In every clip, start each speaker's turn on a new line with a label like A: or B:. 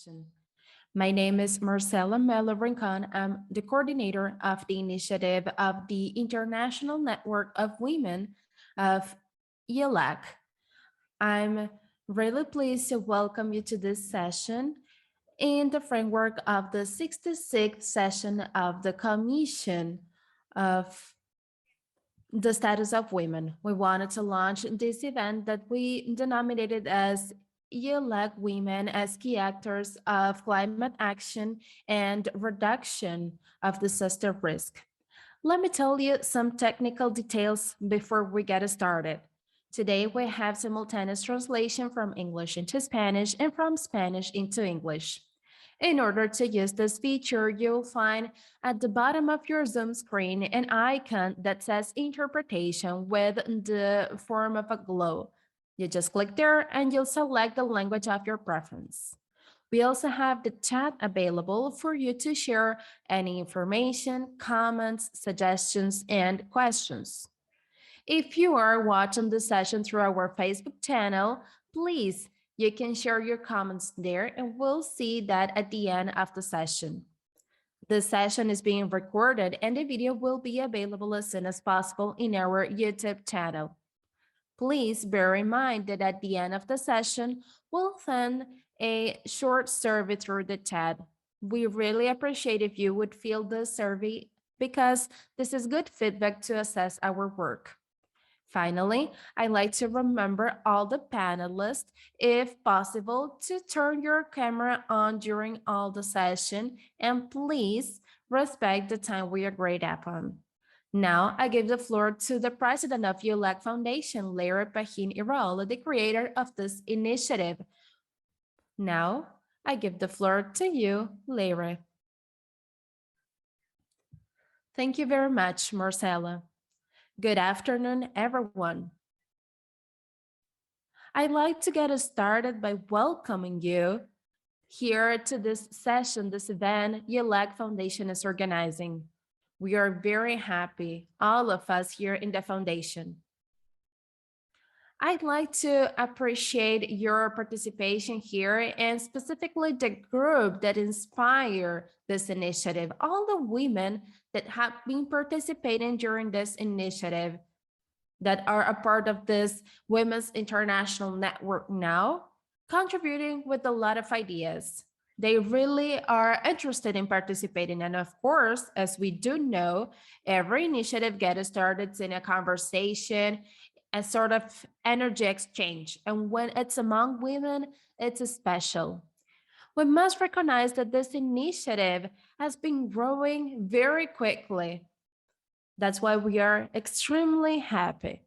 A: session. My name is Marcela Melo Rincon. I'm the coordinator of the initiative of the International Network of Women of EU-LAC. I'm really pleased to welcome you to this session in the framework of the 66th session of the Commission of the Status of Women. We wanted to launch this event that we denominated as EU-LAC Women as key actors of climate action and reduction of disaster risk. Let me tell you some technical details before we get started. Today, we have simultaneous translation from English into Spanish and from Spanish into English. In order to use this feature, you'll find at the bottom of your Zoom screen an icon that says interpretation with the form of a globe. You just click there and you'll select the language of your preference. We also have the chat available for you to share any information, comments, suggestions, and questions. If you are watching the session through our Facebook channel, please, you can share your comments there and we'll see that at the end of the session. The session is being recorded and the video will be available as soon as possible in our YouTube channel. Please bear in mind that at the end of the session, we'll send a short survey through the chat. We really appreciate if you would fill the survey because this is good feedback to assess our work. Finally, I'd like to remember all the panelists, if possible, to turn your camera on during all the session and please respect the time we agreed upon. Now, I give the floor to the president of EU-LAC Foundation, Lera Pahin, the creator of this initiative. Now, I give the floor to you, Lera. Thank you very much, Marcela. Good afternoon, everyone. I'd like to get us started by welcoming you here to this session, this event EU-LAC Foundation is organizing. We are very happy, all of us here in the foundation. I'd like to appreciate your participation here and specifically the group that inspired this initiative, all the women that have been participating during this initiative that are a part of this Women's International Network now, contributing with a lot of ideas. They really are interested in participating. And of course, as we do know, every initiative gets started in a conversation, a sort of energy exchange. And when it's among women, it's special. We must recognize that this initiative has been growing very quickly. That's why we are extremely happy.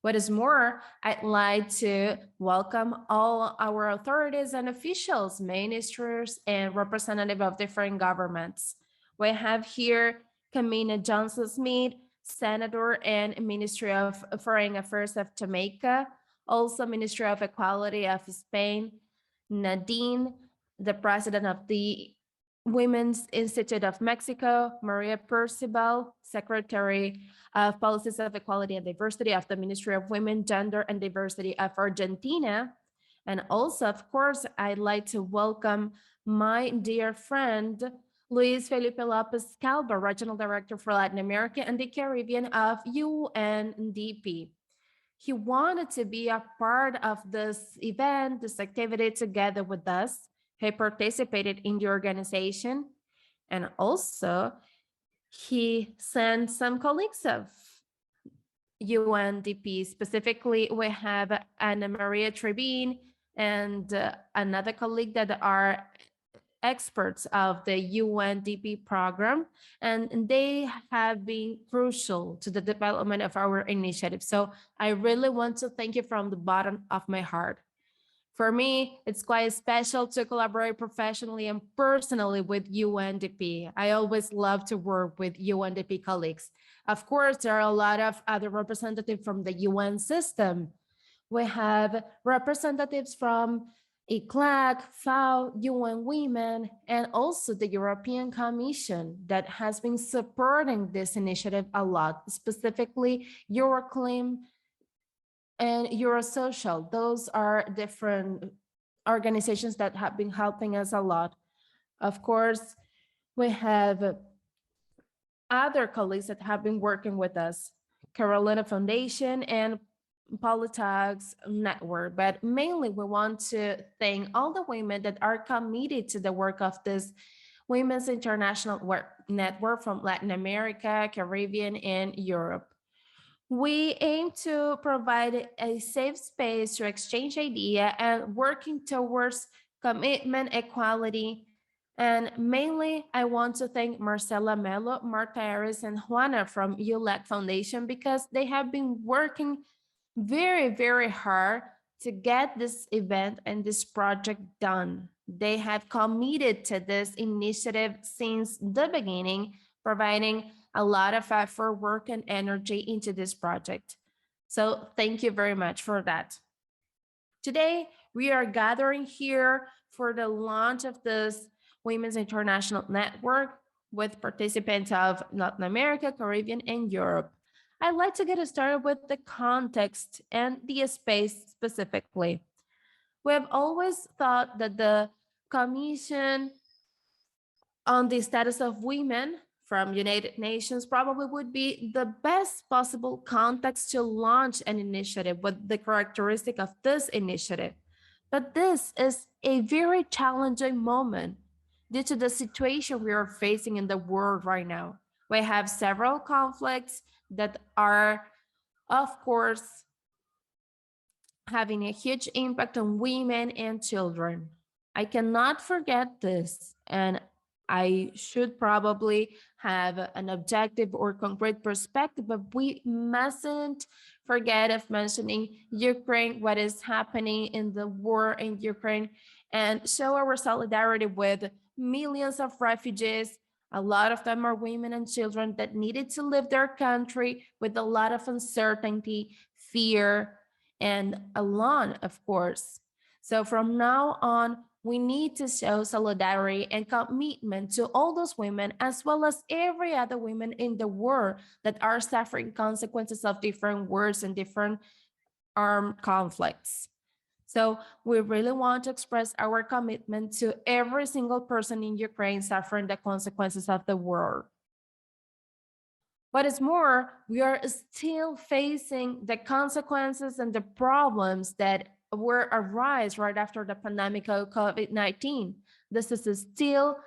A: What is more, I'd like to welcome all our authorities and officials, ministers, and representatives of different governments. We have here Camina Johnson-Smith, Senator and Ministry of Foreign Affairs of Jamaica, also Ministry of Equality of Spain, Nadine, the President of the Women's Institute of Mexico, Maria Percival, Secretary of Policies of Equality and Diversity of the Ministry of Women, Gender and Diversity of Argentina. And also, of course, I'd like to welcome my dear friend, Luis Felipe Lopez Calva, Regional Director for Latin America and the Caribbean of UNDP. He wanted to be a part of this event, this activity together with us. He participated in the organization and also he sent some colleagues of UNDP. Specifically, we have Ana Maria Trebin and another colleague that are experts of the UNDP program, and they have been crucial to the development of our initiative. So I really want to thank you from the bottom of my heart. For me, it's quite special to collaborate professionally and personally with UNDP. I always love to work with UNDP colleagues. Of course, there are a lot of other representatives from the UN system. We have representatives from EU-LAC, FAO, UN Women, and also the European Commission that has been supporting this initiative a lot, specifically Euroclim and Eurosocial. Those are different organizations that have been helping us a lot. Of course, we have other colleagues that have been working with us, Carolina Foundation and Politics Network, but mainly we want to thank all the women that are committed to the work of this Women's International Network from Latin America, Caribbean, and Europe. We aim to provide a safe space to exchange ideas and working towards commitment, equality. And mainly, I want to thank Marcela Melo, Marta Aris, and Juana from EU-LAC Foundation because they have been working very, very hard to get this event and this project done. They have committed to this initiative since the beginning, providing a lot of effort, work, and energy into this project. So thank you very much for that. Today, we are gathering here for the launch of this Women's International Network with participants of Latin America, Caribbean, and Europe. I'd like to get started with the context and the space specifically. We have always thought that the Commission on the Status of Women from United Nations probably would be the best possible context to launch an initiative with the characteristic of this initiative. But this is a very challenging moment due to the situation we are facing in the world right now. We have several conflicts that are, of course, having a huge impact on women and children. I cannot forget this, and I should probably have an objective or concrete perspective, but we mustn't forget of mentioning Ukraine, what is happening in the war in Ukraine, and show our solidarity with millions of refugees. A lot of them are women and children that needed to leave their country with a lot of uncertainty, fear, and alone, of course. So from now on, we need to show solidarity and commitment to all those women, as well as every other woman in the world that are suffering consequences of different wars and different armed conflicts. So we really want to express our commitment to every single person in Ukraine suffering the consequences of the war. What is more, we are still facing the consequences and the problems that were arise right after the pandemic of COVID-19. This is still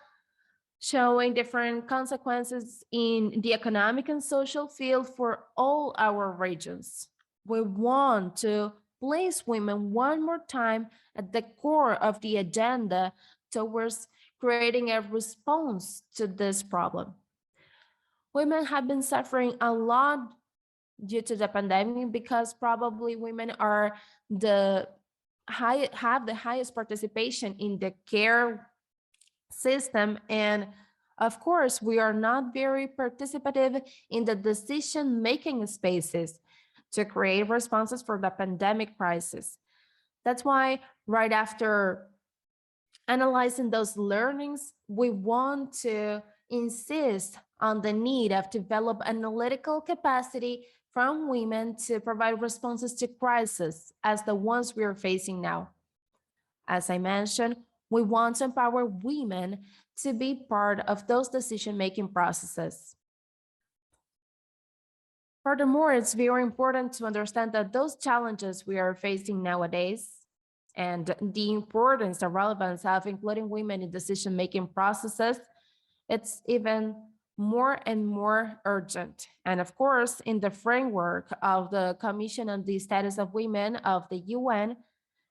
A: showing different consequences in the economic and social field for all our regions. We want to place women one more time at the core of the agenda towards creating a response to this problem. Women have been suffering a lot due to the pandemic because probably women are have the highest participation in the care system, and of course we are not very participative in the decision-making spaces to create responses for the pandemic crisis. That's why right after analyzing those learnings, we want to insist on the need of develop analytical capacity from women to provide responses to crises as the ones we are facing now. As I mentioned, we want to empower women to be part of those decision-making processes. Furthermore, it's very important to understand that those challenges we are facing nowadays and the importance, the relevance of including women in decision-making processes, it's even more and more urgent. And of course, in the framework of the Commission on the Status of Women of the UN,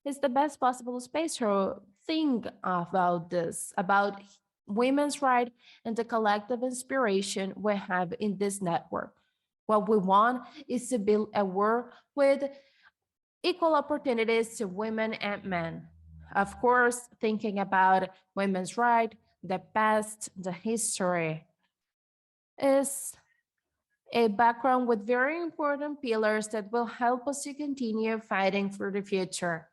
A: is the best possible space to think about this, about women's rights and the collective inspiration we have in this network. What we want is to build a world with equal opportunities to women and men. Of course, thinking about women's rights, the past, the history, is a background with very important pillars that will help us to continue fighting for the future.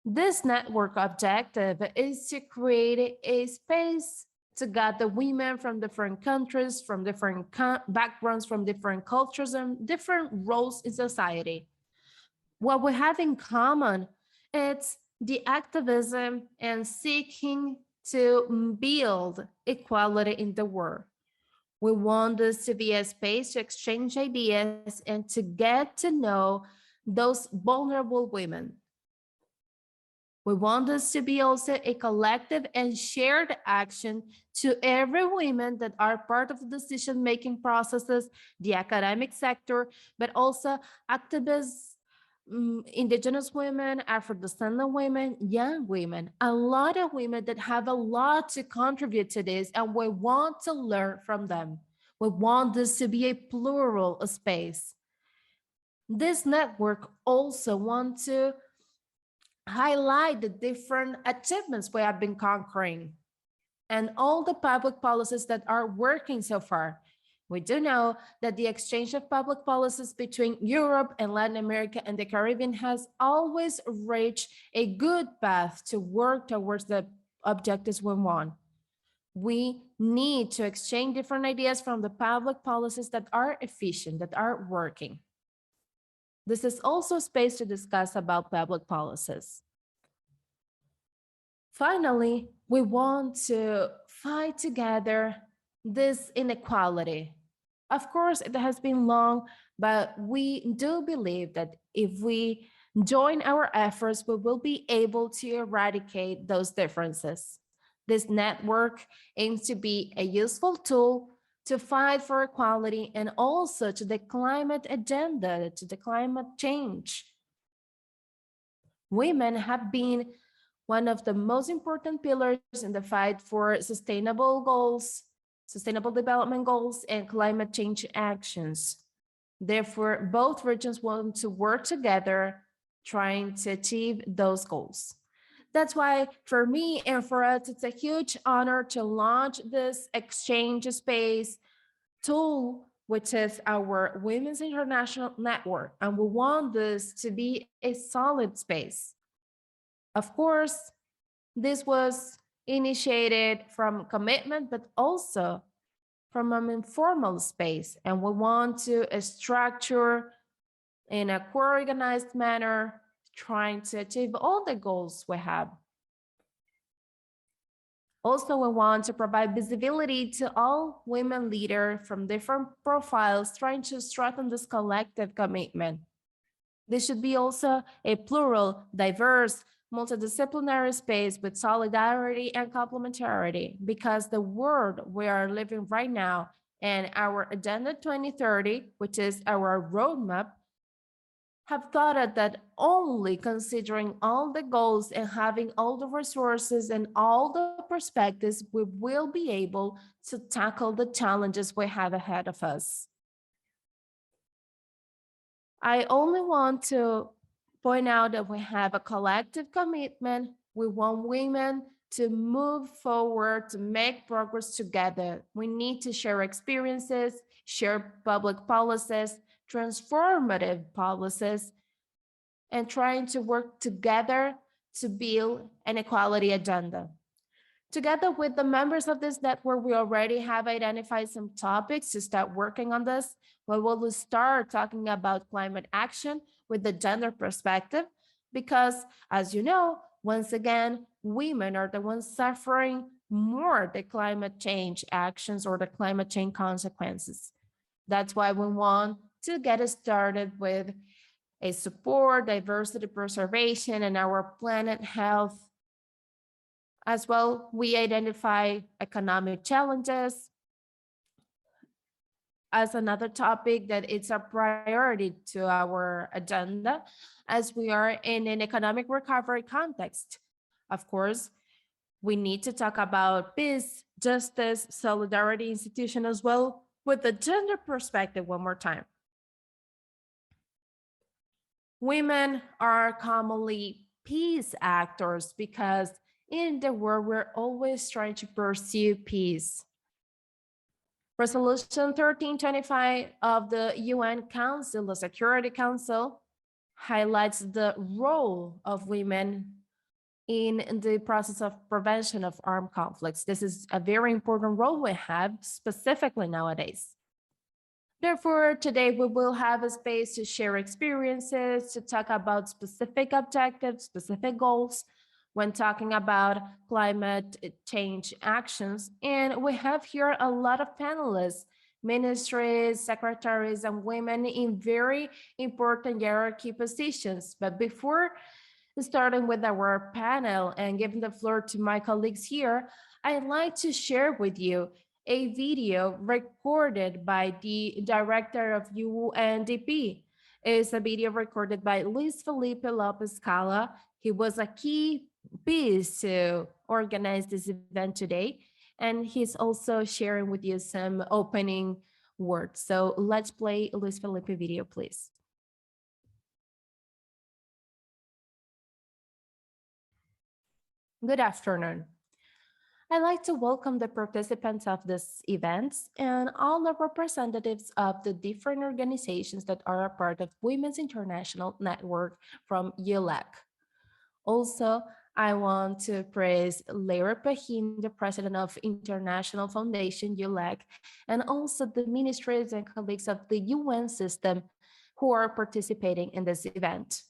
A: This network objective is to create a space to gather women from different countries, from different backgrounds, from different cultures and different roles in society. What we have in common It's the activism and seeking to build equality in the world. We want this to be a space to exchange ideas and to get to know those vulnerable women. We want this to be also a collective and shared action to every women that are part of the decision-making processes, the academic sector, but also activists, indigenous women, Afro-descendant women, young women, a lot of women that have a lot to contribute to this, and we want to learn from them. We want this to be a plural space. This network also wants to highlight the different achievements we have been conquering and all the public policies that are working so far. We do know that the exchange of public policies between Europe and Latin America and the Caribbean has always reached a good path to work towards the objectives we want. We need to exchange different ideas from the public policies that are efficient, that are working. This is also a space to discuss about public policies. Finally, we want to fight together this inequality. Of course, it has been long, but we do believe that if we join our efforts, we will be able to eradicate those differences. This network aims to be a useful tool to fight for equality and also to the climate agenda, to the climate change. Women have been one of the most important pillars in the fight for sustainable goals, sustainable development goals, and climate change actions. Therefore, both regions want to work together trying to achieve those goals. That's why for me and for us, it's a huge honor to launch this exchange space tool, which is our Women's International Network. And we want this to be a solid space. Of course, this was initiated from commitment, but also from an informal space. And we want to structure in a co-organized manner, trying to achieve all the goals we have. Also, we want to provide visibility to all women leaders from different profiles, trying to strengthen this collective commitment. This should be also a plural, diverse, multidisciplinary space with solidarity and complementarity, because the world we are living right now and our Agenda 2030, which is our roadmap, have thought that only considering all the goals and having all the resources and all the perspectives, we will be able to tackle the challenges we have ahead of us. I only want to point out that we have a collective commitment. We want women to move forward, to make progress together. We need to share experiences, share public policies, transformative policies, and trying to work together to build an equality agenda. Together with the members of this network, we already have identified some topics to start working on this. We will start talking about climate action with the gender perspective, because as you know, once again, women are the ones suffering more the climate change actions or the climate change consequences. That's why we want to get started with a support, diversity preservation, and our planet health. As well, we identify economic challenges as another topic that it's a priority to our agenda, as we are in an economic recovery context. Of course, we need to talk about peace, justice, solidarity institution as well, with the gender perspective one more time. Women are commonly peace actors because in the world, we're always trying to pursue peace. Resolution 1325 of the UN Council, the Security Council, highlights the role of women in the process of prevention of armed conflicts. This is a very important role we have specifically nowadays. Therefore, today we will have a space to share experiences, to talk about specific objectives, specific goals when talking about climate change actions. And we have here a lot of panelists, ministries, secretaries, and women in very important hierarchy positions. But before starting with our panel and giving the floor to my colleagues here, I'd like to share with you a video recorded by the director of UNDP. It's a video recorded by Luis Felipe Lopez Cala. He was a key piece to organize this event today, and he's also sharing with you some opening words. So let's play Luis Felipe video, please. Good afternoon. I'd like to welcome the participants of this event and all the representatives of the different organizations that are a part of Women's International Network from EU-LAC. Also, I want to praise Laura Pahin, the president of International Foundation, EU-LAC, and also the ministries and colleagues of the UN system who are participating in this event.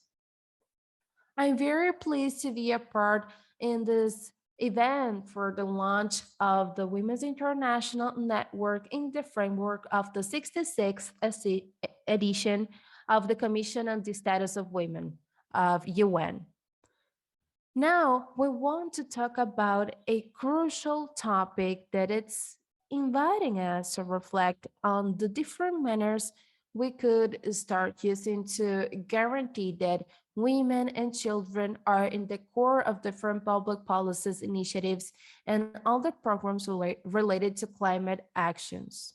A: I'm very pleased to be a part in this event for the launch of the Women's International Network in the framework of the 66th edition of the Commission on the Status of Women of UN. Now, we want to talk about a crucial topic that it's inviting us to reflect on the different manners we could start using to guarantee that women and children are in the core of different public policies, initiatives, and all the programs related to climate actions.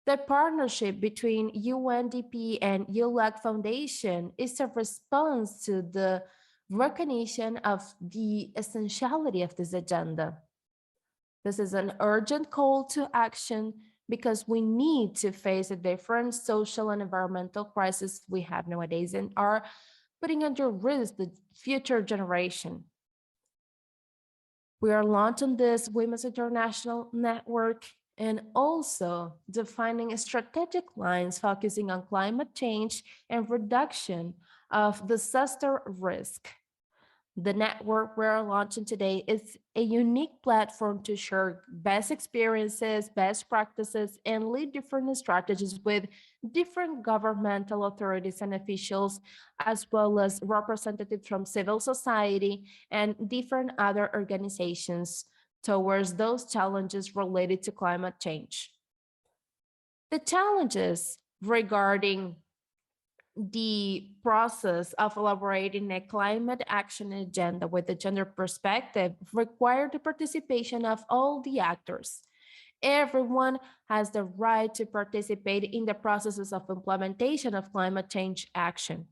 A: The partnership between UNDP and EU-LAC Foundation is a response to the recognition of the essentiality of this agenda. This is an urgent call to action because we need to face the different social and environmental crises we have nowadays and are putting under risk the future generation. We are launching this Women's International Network and also defining strategic lines focusing on climate change and reduction of disaster risk. The network we're launching today is a unique platform to share best experiences, best practices, and lead different strategies with different governmental authorities and officials, as well as representatives from civil society and different other organizations towards those challenges related to climate change. The challenges regarding the process of elaborating a climate action agenda with a gender perspective require the participation of all the actors. Everyone has the right to participate in the processes of implementation of climate change action.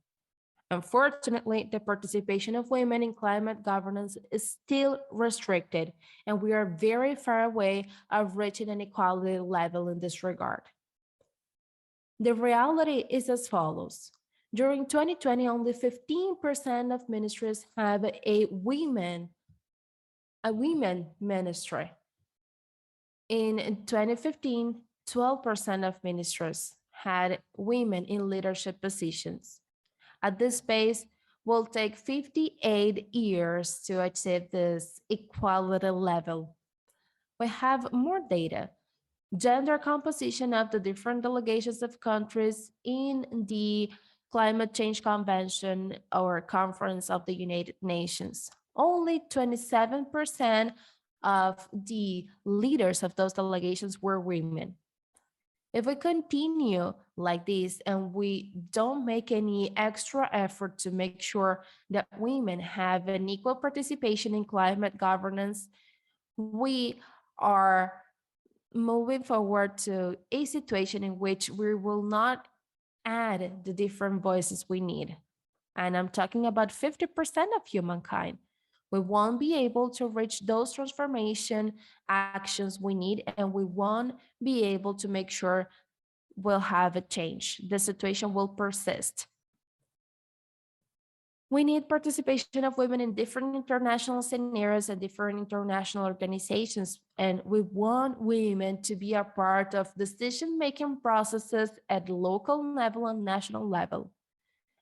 A: Unfortunately, the participation of women in climate governance is still restricted, and we are very far away of reaching an equality level in this regard. The reality is as follows. During 2020, only 15% of ministries have a women ministry. In 2015, 12% of ministries had women in leadership positions. At this pace, will take 58 years to achieve this equality level. We have more data. Gender composition of the different delegations of countries in the Climate Change Convention or Conference of the United Nations. Only 27% of the leaders of those delegations were women. If we continue like this and we don't make any extra effort to make sure that women have an equal participation in climate governance, we are moving forward to a situation in which we will not add the different voices we need. And I'm talking about 50% of humankind. We won't be able to reach those transformation actions we need, and we won't be able to make sure we'll have a change. The situation will persist. We need participation of women in different international scenarios and different international organizations. And we want women to be a part of decision-making processes at local level and national level.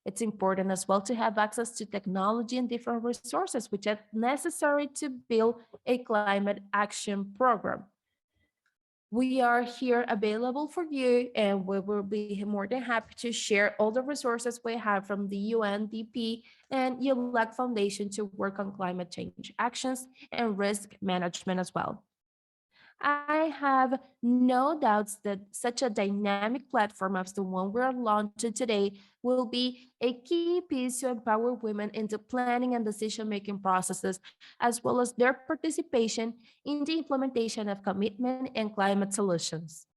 A: It's important as well to have access to technology and different resources, which are necessary to build a climate action program. We are here available for you, and we will be more than happy to share all the resources we have from the UNDP and EU-LAC Foundation to work on climate change actions and risk management as well. I have no doubts that such a dynamic platform as the one we're launching today will be a key piece to empower women into planning and decision-making processes, as well as their participation in the implementation of commitment and climate solutions.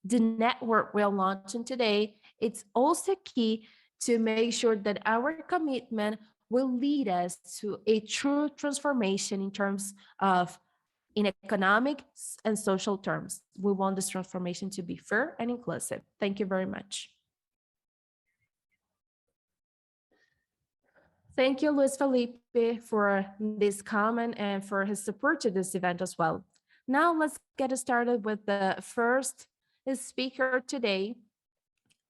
A: The network we're launching today, it's also key to make sure that our commitment will lead us to a true transformation in terms of in economic and social terms. We want this transformation to be fair and inclusive. Thank you very much. Thank you, Luis Felipe, for this comment and for his support to this event as well. Now let's get started with the first speaker today.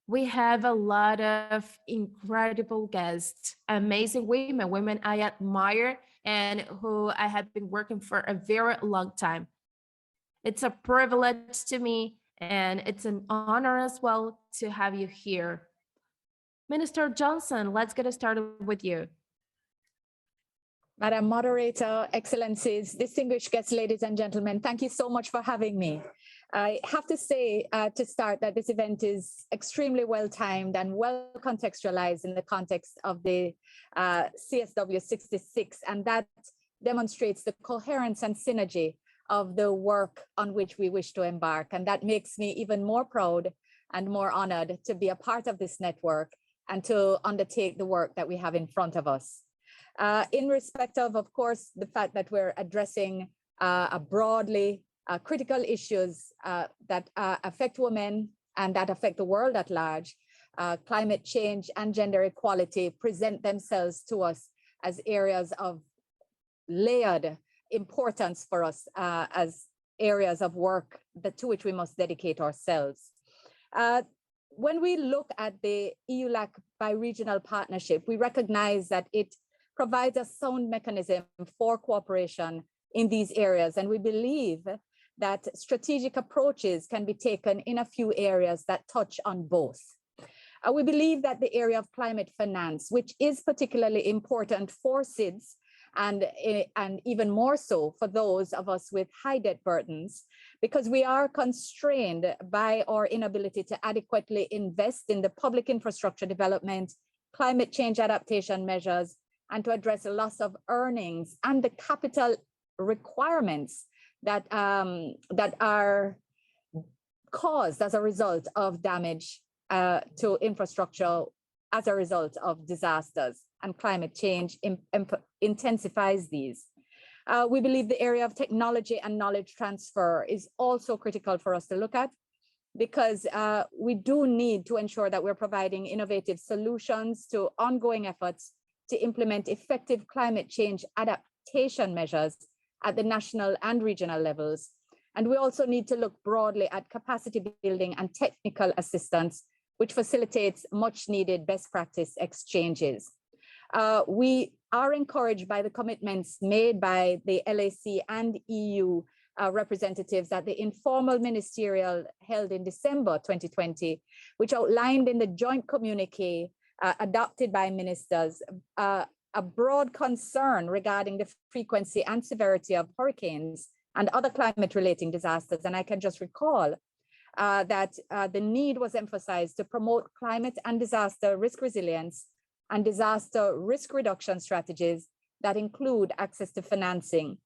A: We have a lot of incredible guests, amazing women I admire and who I have been working for a very long time. It's a privilege to me, and it's an honor as well to have you here. Minister Johnson, let's get started with you.
B: Madam Moderator, Excellencies, distinguished guests, ladies and gentlemen, thank you so much for having me. I have to say to start that this event is extremely well timed and well contextualized in the context of the CSW 66, and that demonstrates the coherence and synergy of the work on which we wish to embark. And that makes me even more proud and more honored to be a part of this network and to undertake the work that we have in front of us. In respect of course, the fact that we're addressing broadly critical issues that affect women and that affect the world at large, climate change and gender equality present themselves to us as areas of layered importance for us as areas of work to which we must dedicate ourselves. When we look at the EU-LAC bi-regional partnership, we recognize that it provides a sound mechanism for cooperation in these areas. And we believe that strategic approaches can be taken in a few areas that touch on both. We believe that the area of climate finance, which is particularly important for SIDS, and even more so for those of us with high debt burdens, because we are constrained by our inability to adequately invest in the public infrastructure development, climate change adaptation measures, and to address the loss of earnings and the capital requirements that are caused as a result of damage to infrastructure as a result of disasters, and climate change intensifies these. We believe the area of technology and knowledge transfer is also critical for us to look at, because we do need to ensure that we're providing innovative solutions to ongoing efforts to implement effective climate change adaptation measures at the national and regional levels. And we also need to look broadly at capacity building and technical assistance, which facilitates much needed best practice exchanges. We are encouraged by the commitments made by the LAC and EU representatives at the informal ministerial held in December 2020, which outlined in the joint communique adopted by ministers a broad concern regarding the frequency and severity of hurricanes and other climate-related disasters. And I can just recall that the need was emphasized to promote climate and disaster risk resilience and disaster risk reduction strategies that include access to financing.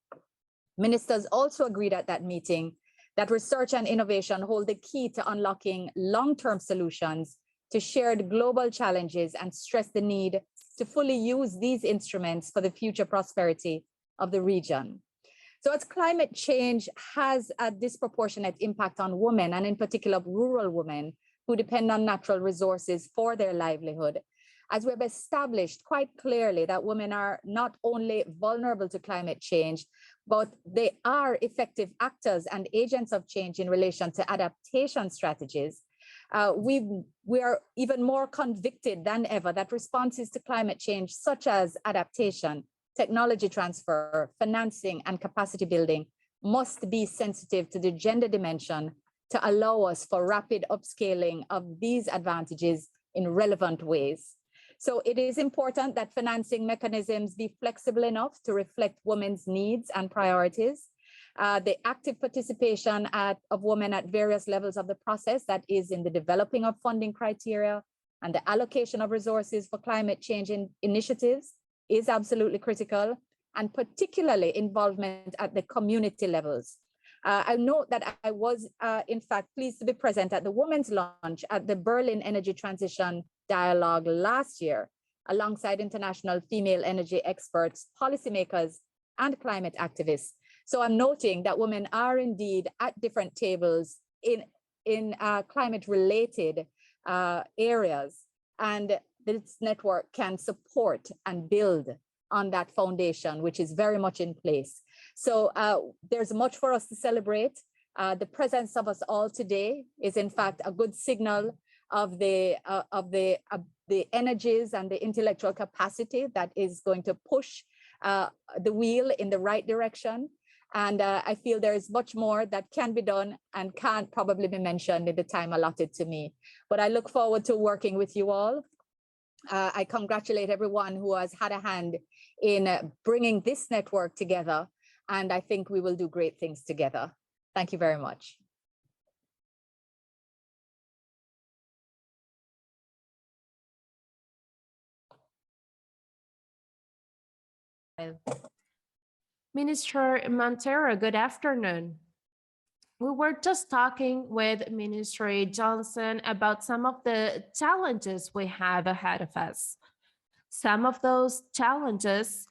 B: Ministers also agreed at that meeting that research and innovation hold the key to unlocking long-term solutions to shared global challenges, and stress the need to fully use these instruments for the future prosperity of the region. So as climate change has a disproportionate impact on women, and in particular rural women who depend on natural resources for their livelihood, as we've established quite clearly that women are not only vulnerable to climate change, but they are effective actors and agents of change in relation to adaptation strategies. We are even more convicted than ever that responses to climate change, such as adaptation, technology transfer, financing, and capacity building, must be sensitive to the gender dimension to allow us for rapid upscaling of these advantages in relevant ways. So it is important that financing mechanisms be flexible enough to reflect women's needs and priorities. The active participation of women at various levels of the process, that is in the developing of funding criteria and the allocation of resources for climate change initiatives, is absolutely critical, and particularly involvement at the community levels. I note that I was, in fact, pleased to be present at the Women's Launch at the Berlin Energy Transition Dialogue last year, alongside international female energy experts, policymakers, and climate activists. So I'm noting that women are indeed at different tables in climate-related areas, and this network can support and build on that foundation, which is very much in place. So there's much for us to celebrate. The presence of us all today is in fact a good signal of the energies and the intellectual capacity that is going to push the wheel in the right direction. And I feel there is much more that can be done and can't probably be mentioned in the time allotted to me. But I look forward to working with you all. I congratulate everyone who has had a hand in bringing this network together, and I think we will do great things together. Thank you very much.
A: Minister Montero, good afternoon. We were just talking with Minister Johnson about some of the challenges we have ahead of us. Some of those challenges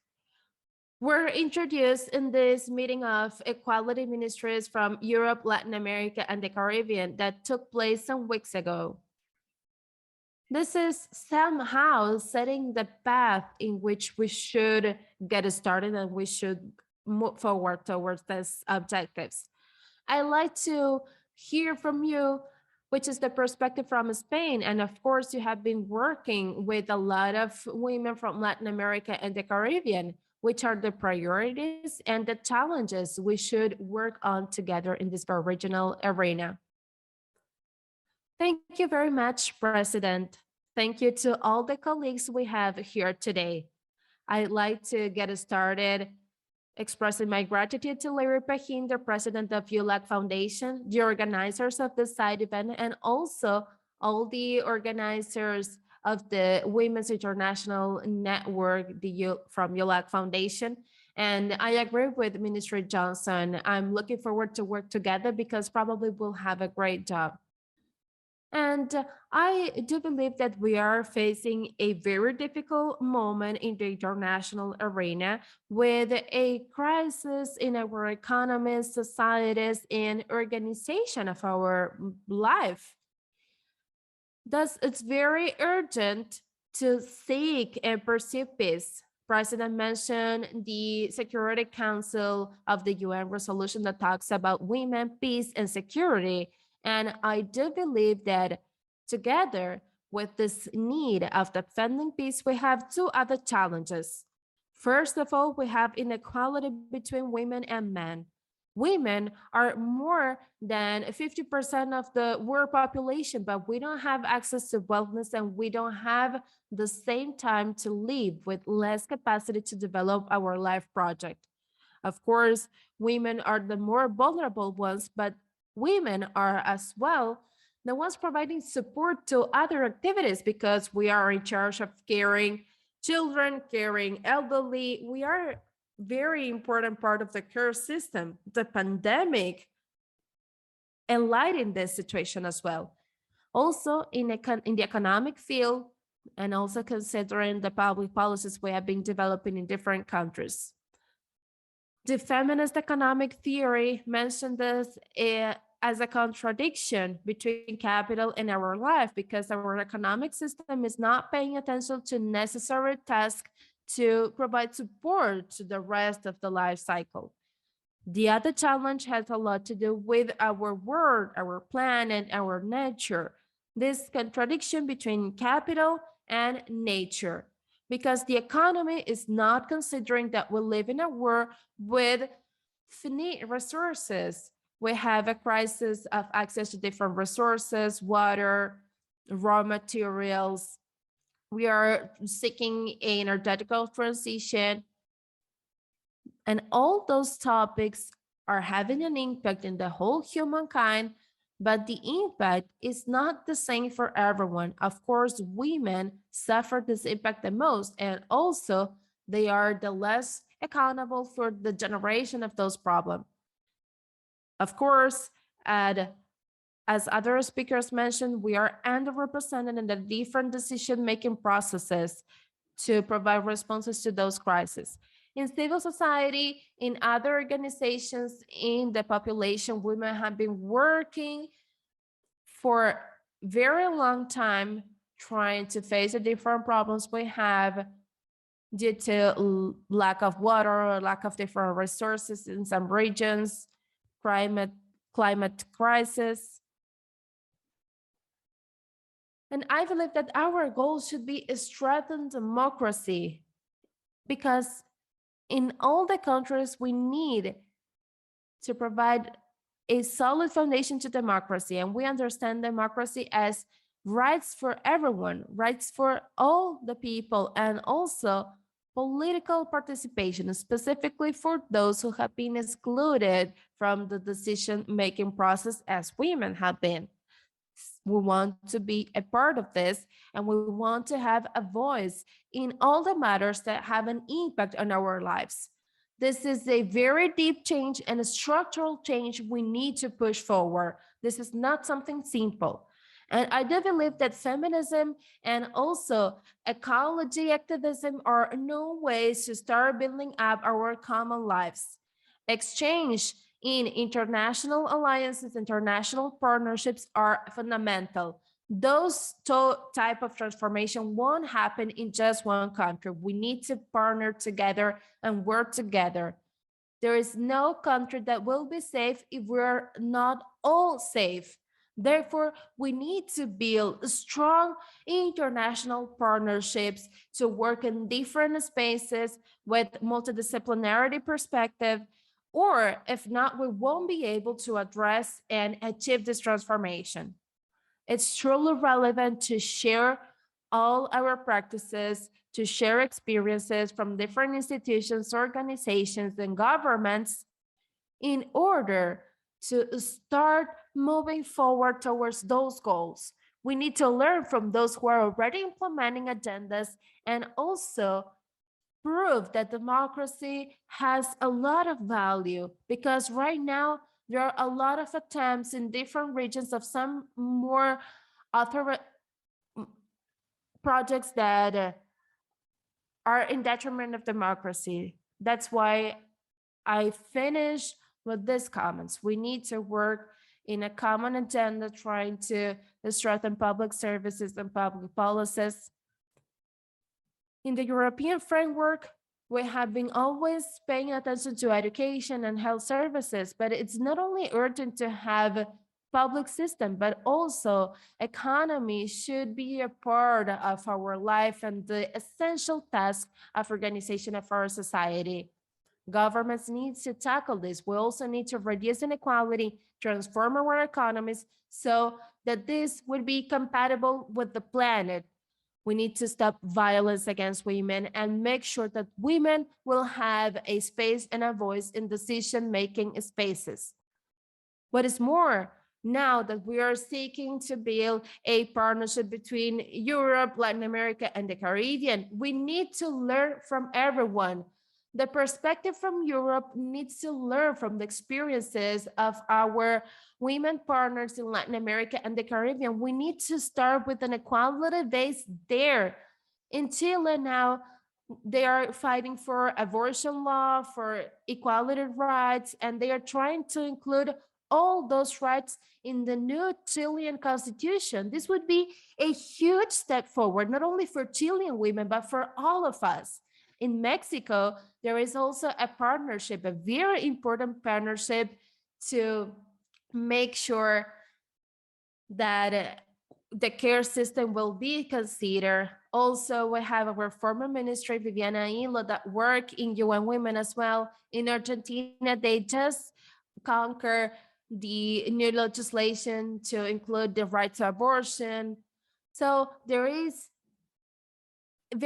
A: were introduced in this meeting of equality ministries from Europe, Latin America, and the Caribbean that took place some weeks ago. This is somehow setting the path in which we should get started and we should move forward towards these objectives. I'd like to hear from you, which is the perspective from Spain. And of course, you have been working with a lot of women from Latin America and the Caribbean. Which are the priorities and the challenges we should work on together in this regional arena? Thank you very much, President. Thank you to all the colleagues we have here today. I'd like to get started expressing my gratitude to Larry Pahin, the president of EU-LAC Foundation, the organizers of this side event, and also all the organizers of the Women's International Network from EU-LAC Foundation. And I agree with Minister Johnson. I'm looking forward to work together because probably we'll have a great job. And I do believe that we are facing a very difficult moment in the international arena with a crisis in our economies, societies, and organization of our life. Thus, it's very urgent to seek and pursue peace. President mentioned the Security Council of the UN resolution that talks about women, peace, and security. And I do believe that together with this need of defending peace, we have two other challenges. First of all, we have inequality between women and men. Women are more than 50% of the world population, but we don't have access to wellness and we don't have the same time to live with less capacity to develop our life project. Of course, women are the more vulnerable ones, but women are as well the ones providing support to other activities because we are in charge of caring children, caring elderly. We are very important part of the care system. The pandemic enlightened this situation as well. Also in the economic field, and also considering the public policies we have been developing in different countries. The feminist economic theory mentioned this as a contradiction between capital and our life, because our economic system is not paying attention to necessary tasks to provide support to the rest of the life cycle. The other challenge has a lot to do with our world, our planet, our nature. This contradiction between capital and nature, because the economy is not considering that we live in a world with finite resources. We have a crisis of access to different resources, water, raw materials. We are seeking an energetical transition, and all those topics are having an impact in the whole humankind, but the impact is not the same for everyone. Of course, women suffer this impact the most, and also they are the less accountable for the generation of those problems. Of course, as other speakers mentioned, we are underrepresented in the different decision-making processes to provide responses to those crises. In civil society, in other organizations, in the population, women have been working for a very long time trying to face the different problems we have due to lack of water or lack of different resources in some regions, climate crisis. And I believe that our goal should be a strengthened democracy, because in all the countries we need to provide a solid foundation to democracy. And we understand democracy as rights for everyone, rights for all the people, and also political participation, specifically for those who have been excluded from the decision-making process as women have been. We want to be a part of this, and we want to have a voice in all the matters that have an impact on our lives. This is a very deep change and a structural change we need to push forward. This is not something simple. And I do believe that feminism and also ecology activism are new ways to start building up our common lives. Exchange in international alliances, international partnerships are fundamental. Those type of transformation won't happen in just one country. We need to partner together and work together. There is no country that will be safe if we're not all safe. Therefore, we need to build strong international partnerships to work in different spaces with multidisciplinarity perspective, or if not, we won't be able to address and achieve this transformation. It's truly relevant to share all our practices, to share experiences from different institutions, organizations, and governments in order to start moving forward towards those goals. We need to learn from those who are already implementing agendas and also prove that democracy has a lot of value, because right now there are a lot of attempts in different regions of some more author projects that are in detriment of democracy. That's why I finish with these comments. We need to work in a common agenda trying to strengthen public services and public policies. In the European framework, we have been always paying attention to education and health services, but it's not only urgent to have public system, but also economy should be a part of our life and the essential task of organization of our society. Governments need to tackle this. We also need to reduce inequality, transform our economies so that this would be compatible with the planet. We need to stop violence against women and make sure that women will have a space and a voice in decision-making spaces. What is more, now that we are seeking to build a partnership between Europe, Latin America, and the Caribbean, we need to learn from everyone. The perspective from Europe needs to learn from the experiences of our women partners in Latin America and the Caribbean. We need to start with an equality base there. In Chile now, they are fighting for abortion law, for equality rights, and they are trying to include all those rights in the new Chilean constitution. This would be a huge step forward, not only for Chilean women, but for all of us. In Mexico, there is also a partnership, a very important partnership to make sure that the care system will be considered. Also, we have our former minister, Viviana Hilo, that work in UN Women as well. In Argentina, they just conquer the new legislation to include the right to abortion. So there is a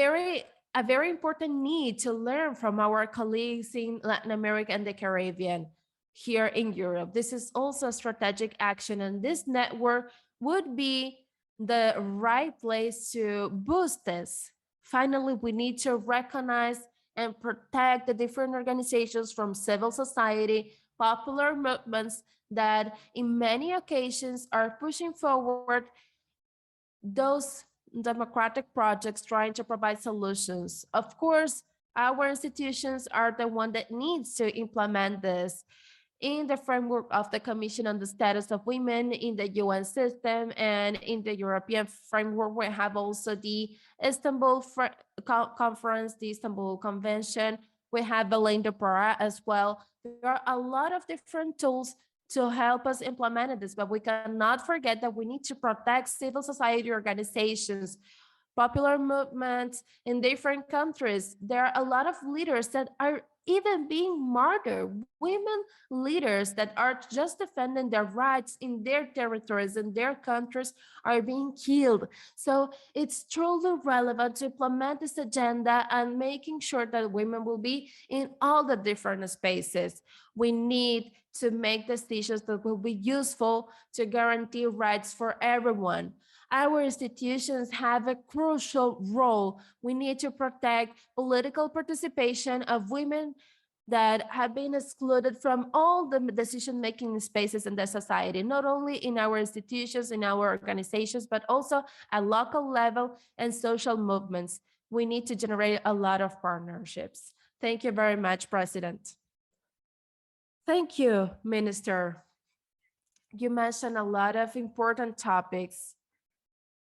A: very important need to learn from our colleagues in Latin America and the Caribbean here in Europe. This is also a strategic action, and this network would be the right place to boost this. Finally, we need to recognize and protect the different organizations from civil society, popular movements that in many occasions are pushing forward those democratic projects trying to provide solutions. Of course, our institutions are the one that needs to implement this in the framework of the Commission on the Status of Women in the UN system, and in the European framework, we have also the Istanbul Conference, the Istanbul Convention. We have Belém do Pará as well. There are a lot of different tools to help us implement this, but we cannot forget that we need to protect civil society organizations, popular movements in different countries. There are a lot of leaders that are even being martyred, women leaders that are just defending their rights in their territories and their countries are being killed. So it's truly relevant to implement this agenda and making sure that women will be in all the different spaces. We need to make decisions that will be useful to guarantee rights for everyone. Our institutions have a crucial role. We need to protect political participation of women that have been excluded from all the decision-making spaces in the society, not only in our institutions, in our organizations, but also at local level and social movements. We need to generate a lot of partnerships. Thank you very much, President. Thank you, Minister. You mentioned a lot of important topics.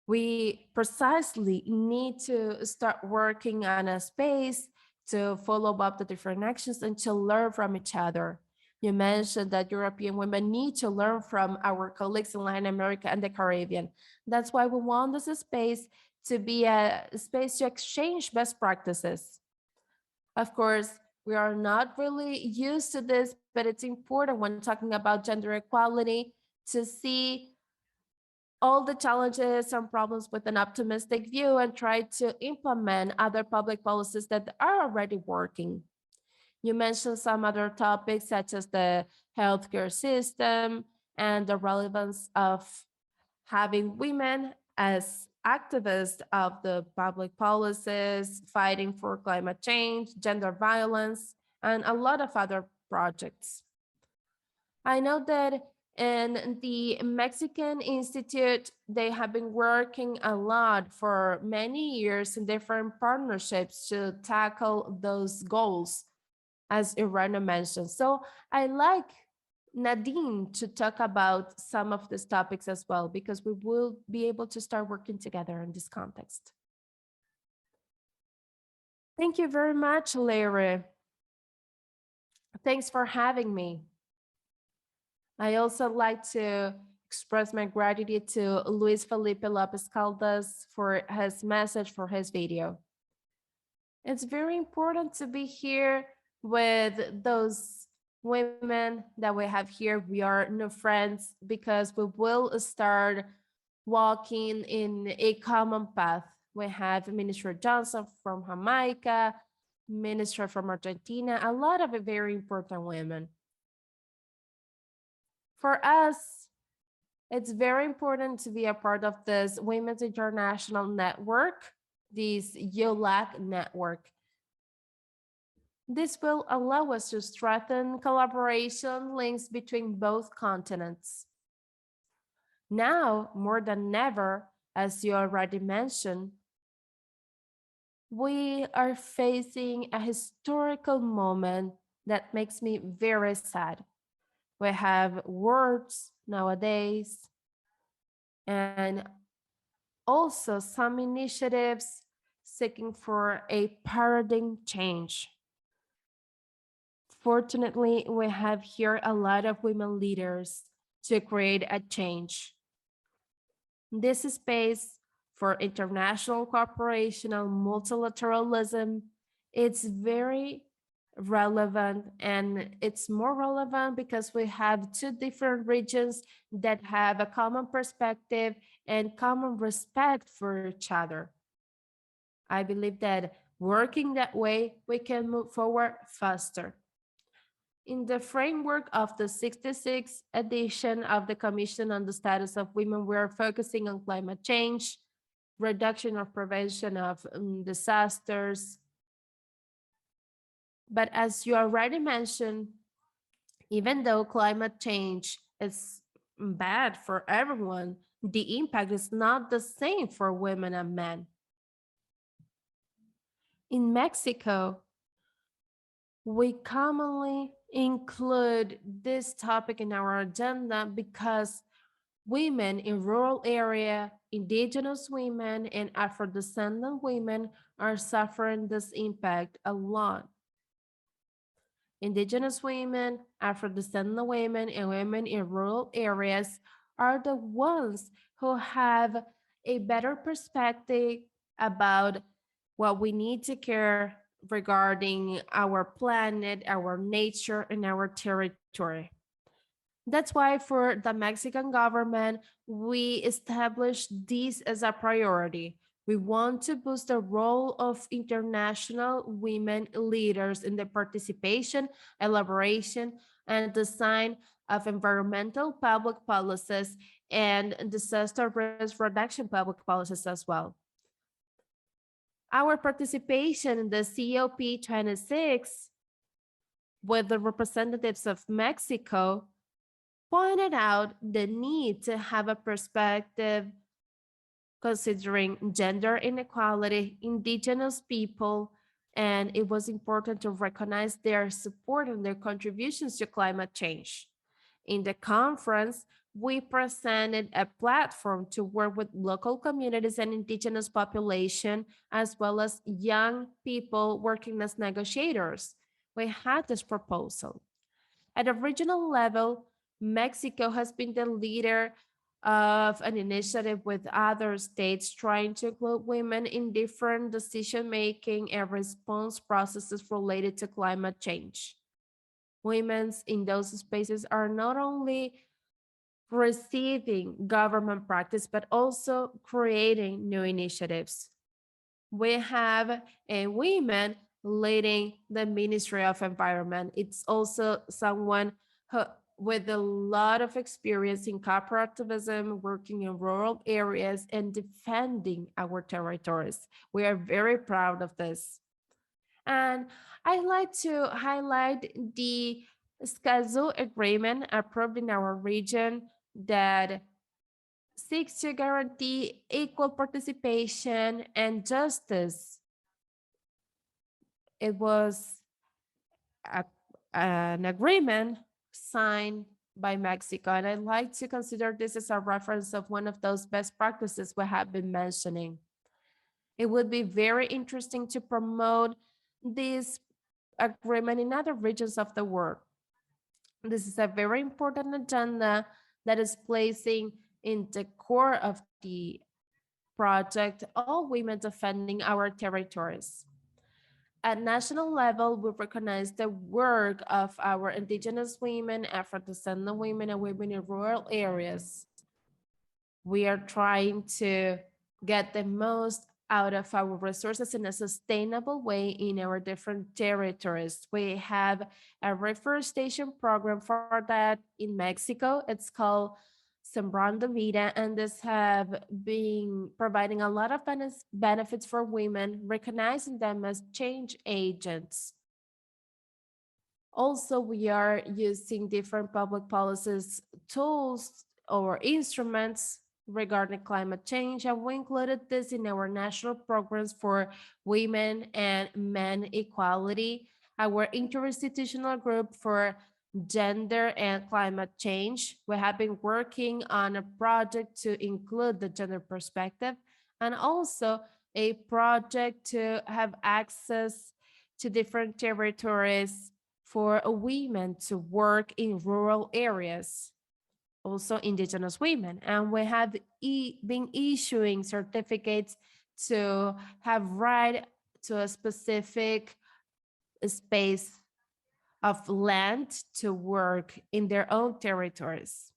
A: We precisely need to start working on a space to follow up the different actions and to learn from each other. You mentioned that European women need to learn from our colleagues in Latin America and the Caribbean. That's why we want this space to be a space to exchange best practices. Of course, we are not really used to this, but it's important when talking about gender equality to see all the challenges and problems with an optimistic view and try to implement other public policies that are already working. You mentioned some other topics such as the healthcare system and the relevance of having women as activists of the public policies, fighting for climate change, gender violence, and a lot of other projects. I know that in the Mexican Institute, they have been working a lot for many years in different partnerships to tackle those goals, as Irana mentioned. So I like Nadine to talk about some of these topics as well, because we will be able to start working together in this context. Thank you very much, Larry. Thanks for having me. I also like to express my gratitude to Luis Felipe Lopez Caldas for his message, for his video. It's very important to be here with those women that we have here. We are new friends because we will start walking in a common path. We have Minister Johnson from Jamaica, Minister from Argentina, a lot of very important women. For us, it's very important to be a part of this Women's International Network, this EU-LAC network. This will allow us to strengthen collaboration links between both continents. Now, more than ever, as you already mentioned, we are facing a historical moment that makes me very sad. We have words nowadays, and also some initiatives seeking for a paradigm change. Fortunately, we have here a lot of women leaders to create a change. This space for international cooperation and multilateralism, it's very relevant, and it's more relevant because we have two different regions that have a common perspective and common respect for each other. I believe that working that way, we can move forward faster. In the framework of the 66th edition of the Commission on the Status of Women, we are focusing on climate change, reduction or prevention of disasters. But as you already mentioned, even though climate change is bad for everyone, the impact is not the same for women and men. In Mexico, we commonly include this topic in our agenda because women in rural area, indigenous women, and Afro-descendant women are suffering this impact a lot. Indigenous women, Afro-descendant women, and women in rural areas are the ones who have a better perspective about what we need to care regarding our planet, our nature, and our territory. That's why for the Mexican government, we established this as a priority. We want to boost the role of international women leaders in the participation, elaboration, and design of environmental public policies and disaster risk reduction public policies as well. Our participation in the COP26 with the representatives of Mexico pointed out the need to have a perspective considering gender inequality, indigenous people, and it was important to recognize their support and their contributions to climate change. In the conference, we presented a platform to work with local communities and indigenous population, as well as young people working as negotiators. We had this proposal. At a regional level, Mexico has been the leader of an initiative with other states trying to include women in different decision making and response processes related to climate change. Women in those spaces are not only receiving government practice, but also creating new initiatives. We have a woman leading the Ministry of Environment. It's also someone who, with a lot of experience in cooperativism, working in rural areas and defending our territories. We are very proud of this. And I like to highlight the Schezman Agreement approved in our region that seeks to guarantee equal participation and justice. It was a, an agreement signed by Mexico, and I like to consider this as a reference of one of those best practices we have been mentioning. It would be very interesting to promote this agreement in other regions of the world. This is a very important agenda that is placing in the core of the project all women defending our territories. At national level, we recognize the work of our indigenous women, Afro-descendant women, and women in rural areas. We are trying to get the most out of our resources in a sustainable way in our different territories. We have a reforestation program for that in Mexico. It's called Sembrando Vida, and this have been providing a lot of benefits for women, recognizing them as change agents. Also, we are using different public policies tools or instruments regarding climate change, and we included this in our national programs for women and men equality, our interinstitutional group for gender and climate change. We have been working on a project to include the gender perspective, and also a project to have access to different territories for women to work in rural areas, also indigenous women. And we have been issuing certificates to have right to a specific space of land to work in their own territories.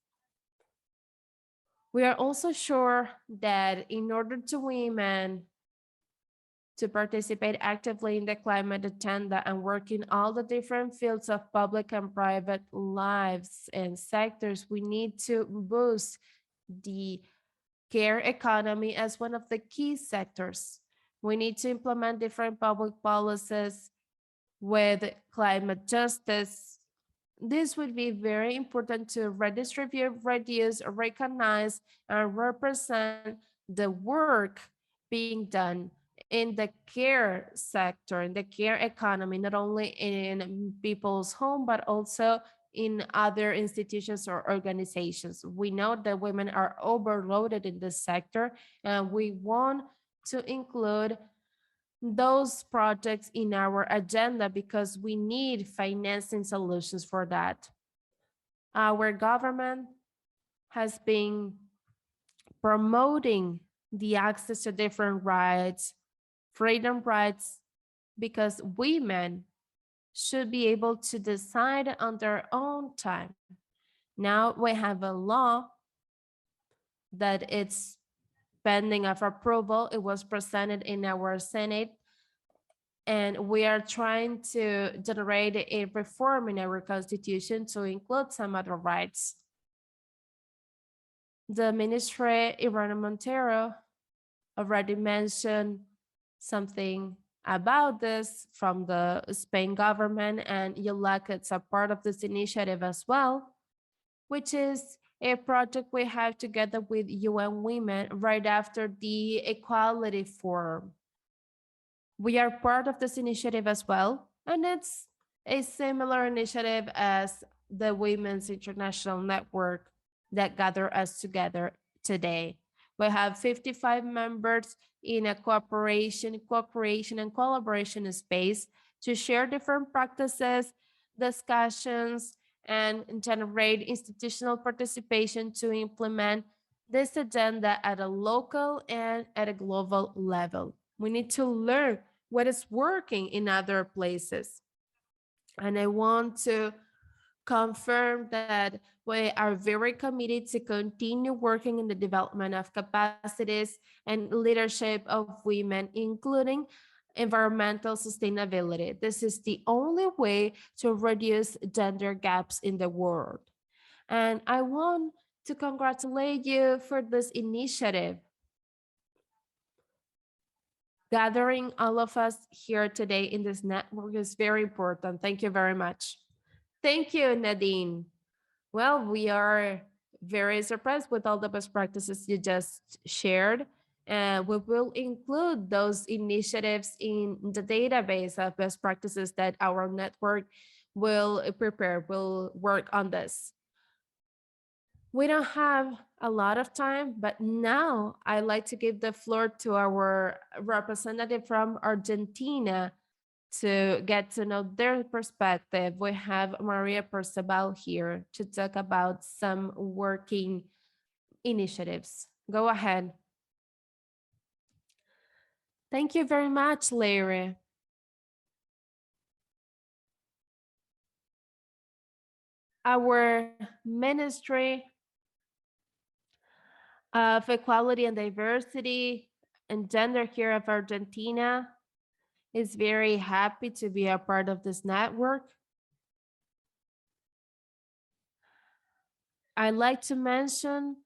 A: We are also sure that in order to women to participate actively in the climate agenda and work in all the different fields of public and private lives and sectors, we need to boost the care economy as one of the key sectors. We need to implement different public policies with climate justice. This would be very important to redistribute, reduce, recognize, and represent the work being done in the care sector, in the care economy, not only in people's home, but also in other institutions or organizations. We know that women are overloaded in this sector, and we want to include those projects in our agenda because we need financing solutions for that. Our government has been promoting the access to different rights, freedom rights, because women should be able to decide on their own time. Now we have a law that it's pending of approval. It was presented in our Senate, and we are trying to generate a reform in our constitution to include some other rights. The Ministry, Irana Montero, already mentioned something about this from the Spain government, and EU-LAC is a part of this initiative as well, which is a project we have together with UN Women right after the Equality Forum. We are part of this initiative as well, and it's a similar initiative as the Women's International Network that gather us together today. We have 55 members in a cooperation, co-creation, and collaboration space to share different practices, discussions, and generate institutional participation to implement this agenda at a local and at a global level. We need to learn what is working in other places. And I want to confirm that we are very committed to continue working in the development of capacities and leadership of women, including environmental sustainability. This is the only way to reduce gender gaps in the world. And I want to congratulate you for this initiative. Gathering all of us here today in this network is very important. Thank you very much. Thank you, Nadine. Well, we are very surprised with all the best practices you just shared. And we will include those initiatives in the database of best practices that our network will prepare, will work on this. We don't have a lot of time, but now I'd like to give the floor to our representative from Argentina to get to know their perspective. We have Maria Percival here to talk about some working initiatives. Go ahead. Thank you very much, Larry. Our Ministry of Equality and Diversity and Gender here of Argentina is very happy to be a part of this network. I'd like to mention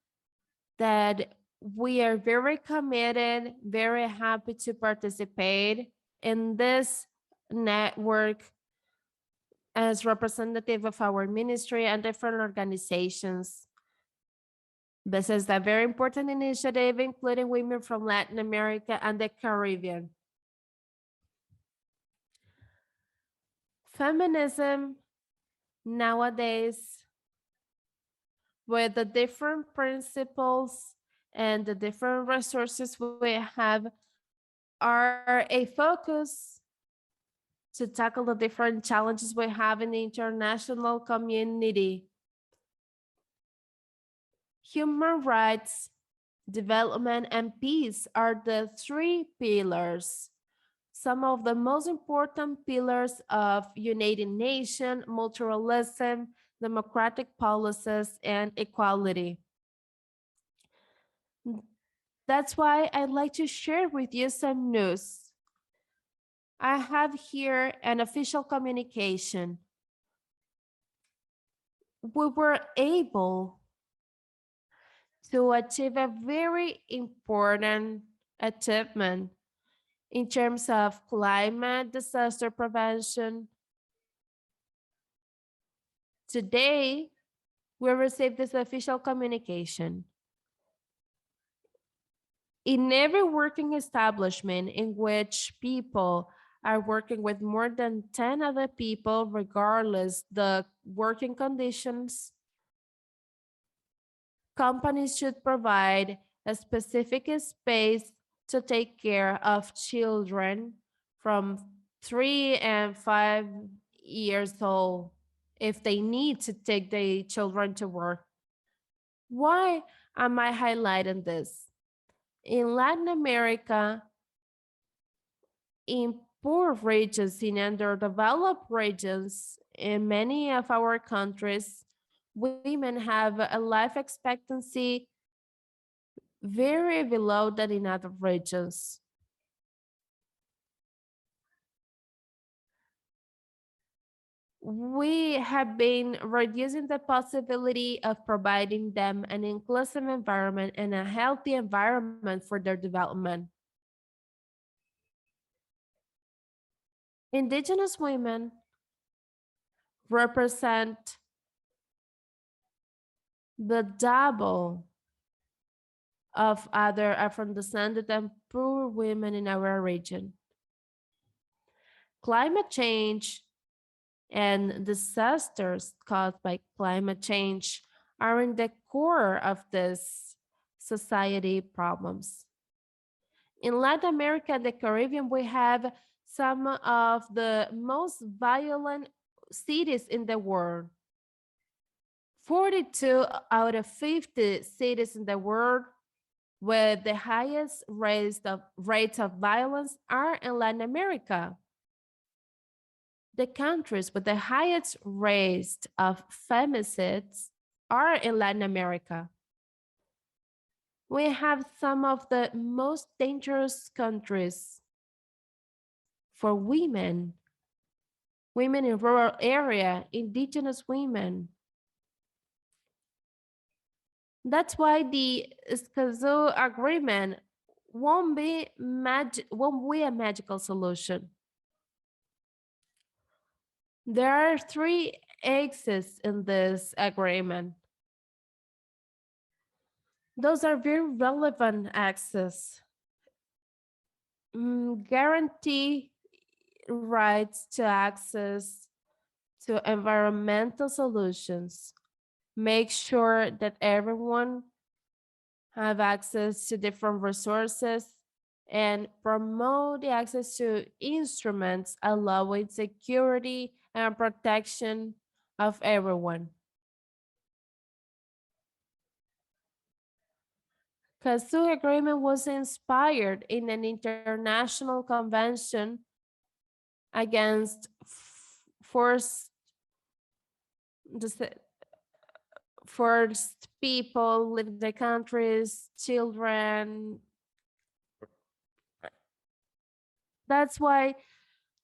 A: that we are very committed, very happy to participate in this network as representative of our ministry and different organizations. This is a very important initiative, including women from Latin America and the Caribbean. Feminism nowadays, with the different principles and the different resources we have, are a focus to tackle the different challenges we have in the international community. Human rights, development, and peace are the three pillars, some of the most important pillars of United Nations, multilateralism, democratic policies, and equality. That's why I'd like to share with you some news. I have here an official communication. We were able to achieve a very important achievement in terms of climate disaster prevention. Today, we received this official communication. In every working establishment in which people are working with more than 10 other people, regardless the working conditions, companies should provide a specific space to take care of children from 3 and 5 years old if they need to take the children to work. Why am I highlighting this? In Latin America, in poor regions, in underdeveloped regions, in many of our countries, women have a life expectancy very below that in other regions. We have been reducing the possibility of providing them an inclusive environment and a healthy environment for their development. Indigenous women represent the double of other Afro-descended and poor women in our region. Climate change and disasters caused by climate change are in the core of this society problems. In Latin America and the Caribbean, we have some of the most violent cities in the world. 42 out of 50 cities in the world with the highest rates of violence are in Latin America. The countries with the highest rates of femicides are in Latin America. We have some of the most dangerous countries for women, women in rural area, indigenous women. That's why the Schezman Agreement won't be a magical solution. There are three axes in this agreement. Those are very relevant axes. Guarantee rights to access to environmental solutions. Make sure that everyone have access to different resources and promote the access to instruments allowing security and protection of everyone. Schezman Agreement was inspired in an international convention against forced people leaving the countries, children. That's why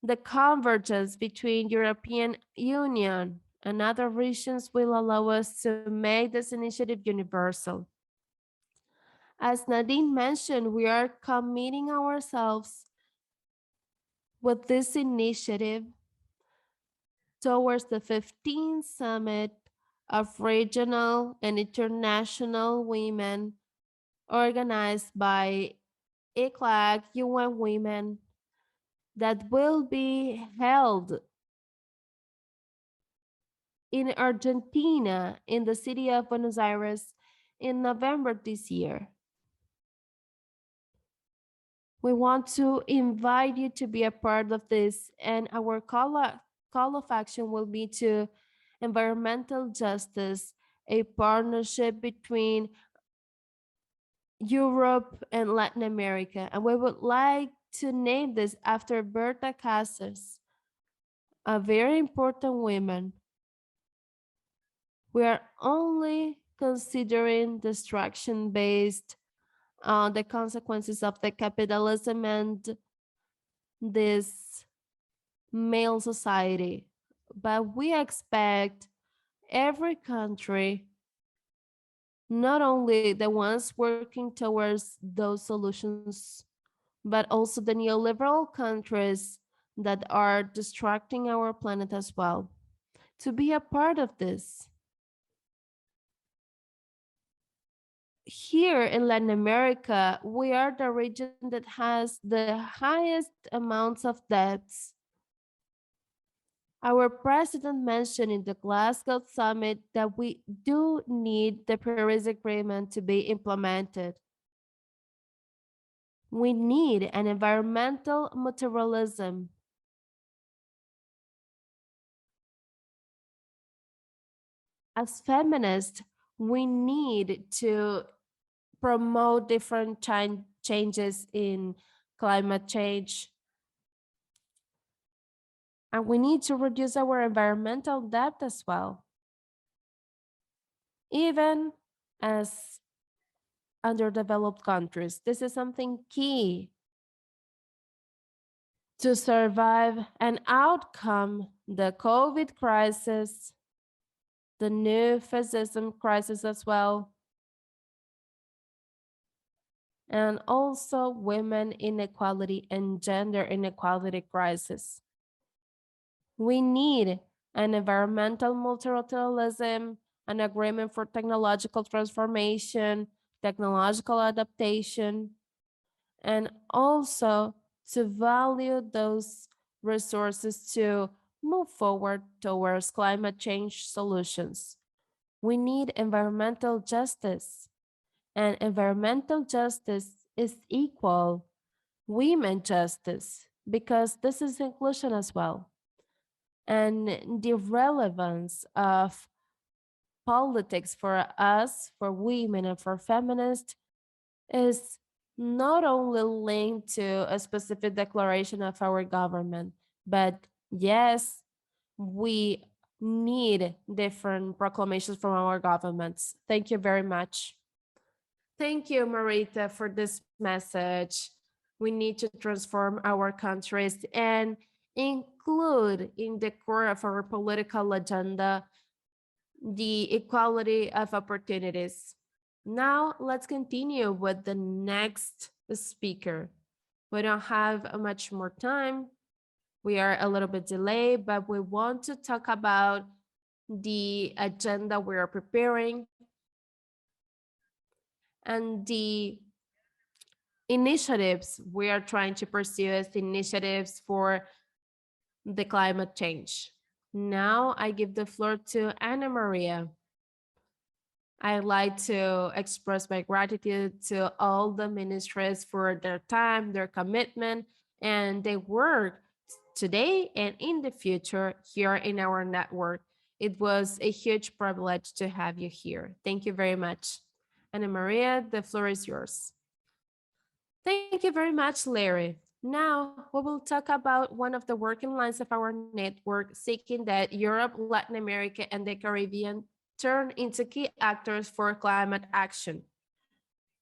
A: the convergence between European Union and other regions will allow us to make this initiative universal. As Nadine mentioned, we are committing ourselves with this initiative towards the 15th Summit of Regional and International Women organized by EU-LAC Women that will be held
C: in Argentina, in the city of Buenos Aires, in November this year. We want to invite you to be a part of this, and our call of action will be to environmental justice, a partnership between Europe and Latin America. And we would like to name this after Berta Cáceres, a very important woman. We are only considering destruction based on the consequences of the capitalism and this male society. But we expect every country, not only the ones working towards those solutions, but also the neoliberal countries that are destructing our planet as well, to be a part of this. Here in Latin America, we are the region that has the highest amounts of debts. Our president mentioned in the Glasgow summit that we do need the Paris Agreement to be implemented. We need an environmental materialism. As feminists, we need to promote different changes in climate change. And we need to reduce our environmental debt as well. Even as underdeveloped countries, this is something key to survive and outcome the COVID crisis, the new fascism crisis as well, and also women inequality and gender inequality crisis. We need an environmental multilateralism, an agreement for technological transformation, technological adaptation, and also to value those resources to move forward towards climate change solutions. We need environmental justice, and environmental justice is equal women justice because this is inclusion as well. And the relevance of politics for us, for women, and for feminists is not only linked to a specific declaration of our government, but yes, we need different proclamations from our governments. Thank you very much. Thank you, Marita, for this message. We need to transform our countries and include in the core of our political agenda the equality of opportunities. Now, let's continue with the next speaker. We don't have much more time. We are a little bit delayed, but we want to talk about the agenda we are preparing and the initiatives we are trying to pursue as initiatives for the climate change. Now I give the floor to Ana Maria. I'd like to express my gratitude to all the ministries for their time, their commitment, and their work today and in the future here in our network. It was a huge privilege to have you here. Thank you very much. Ana Maria, the floor is yours. Thank you very much, Larry. Now, we will talk about one of the working lines of our network, seeking that Europe, Latin America, and the Caribbean turn into key actors for climate action.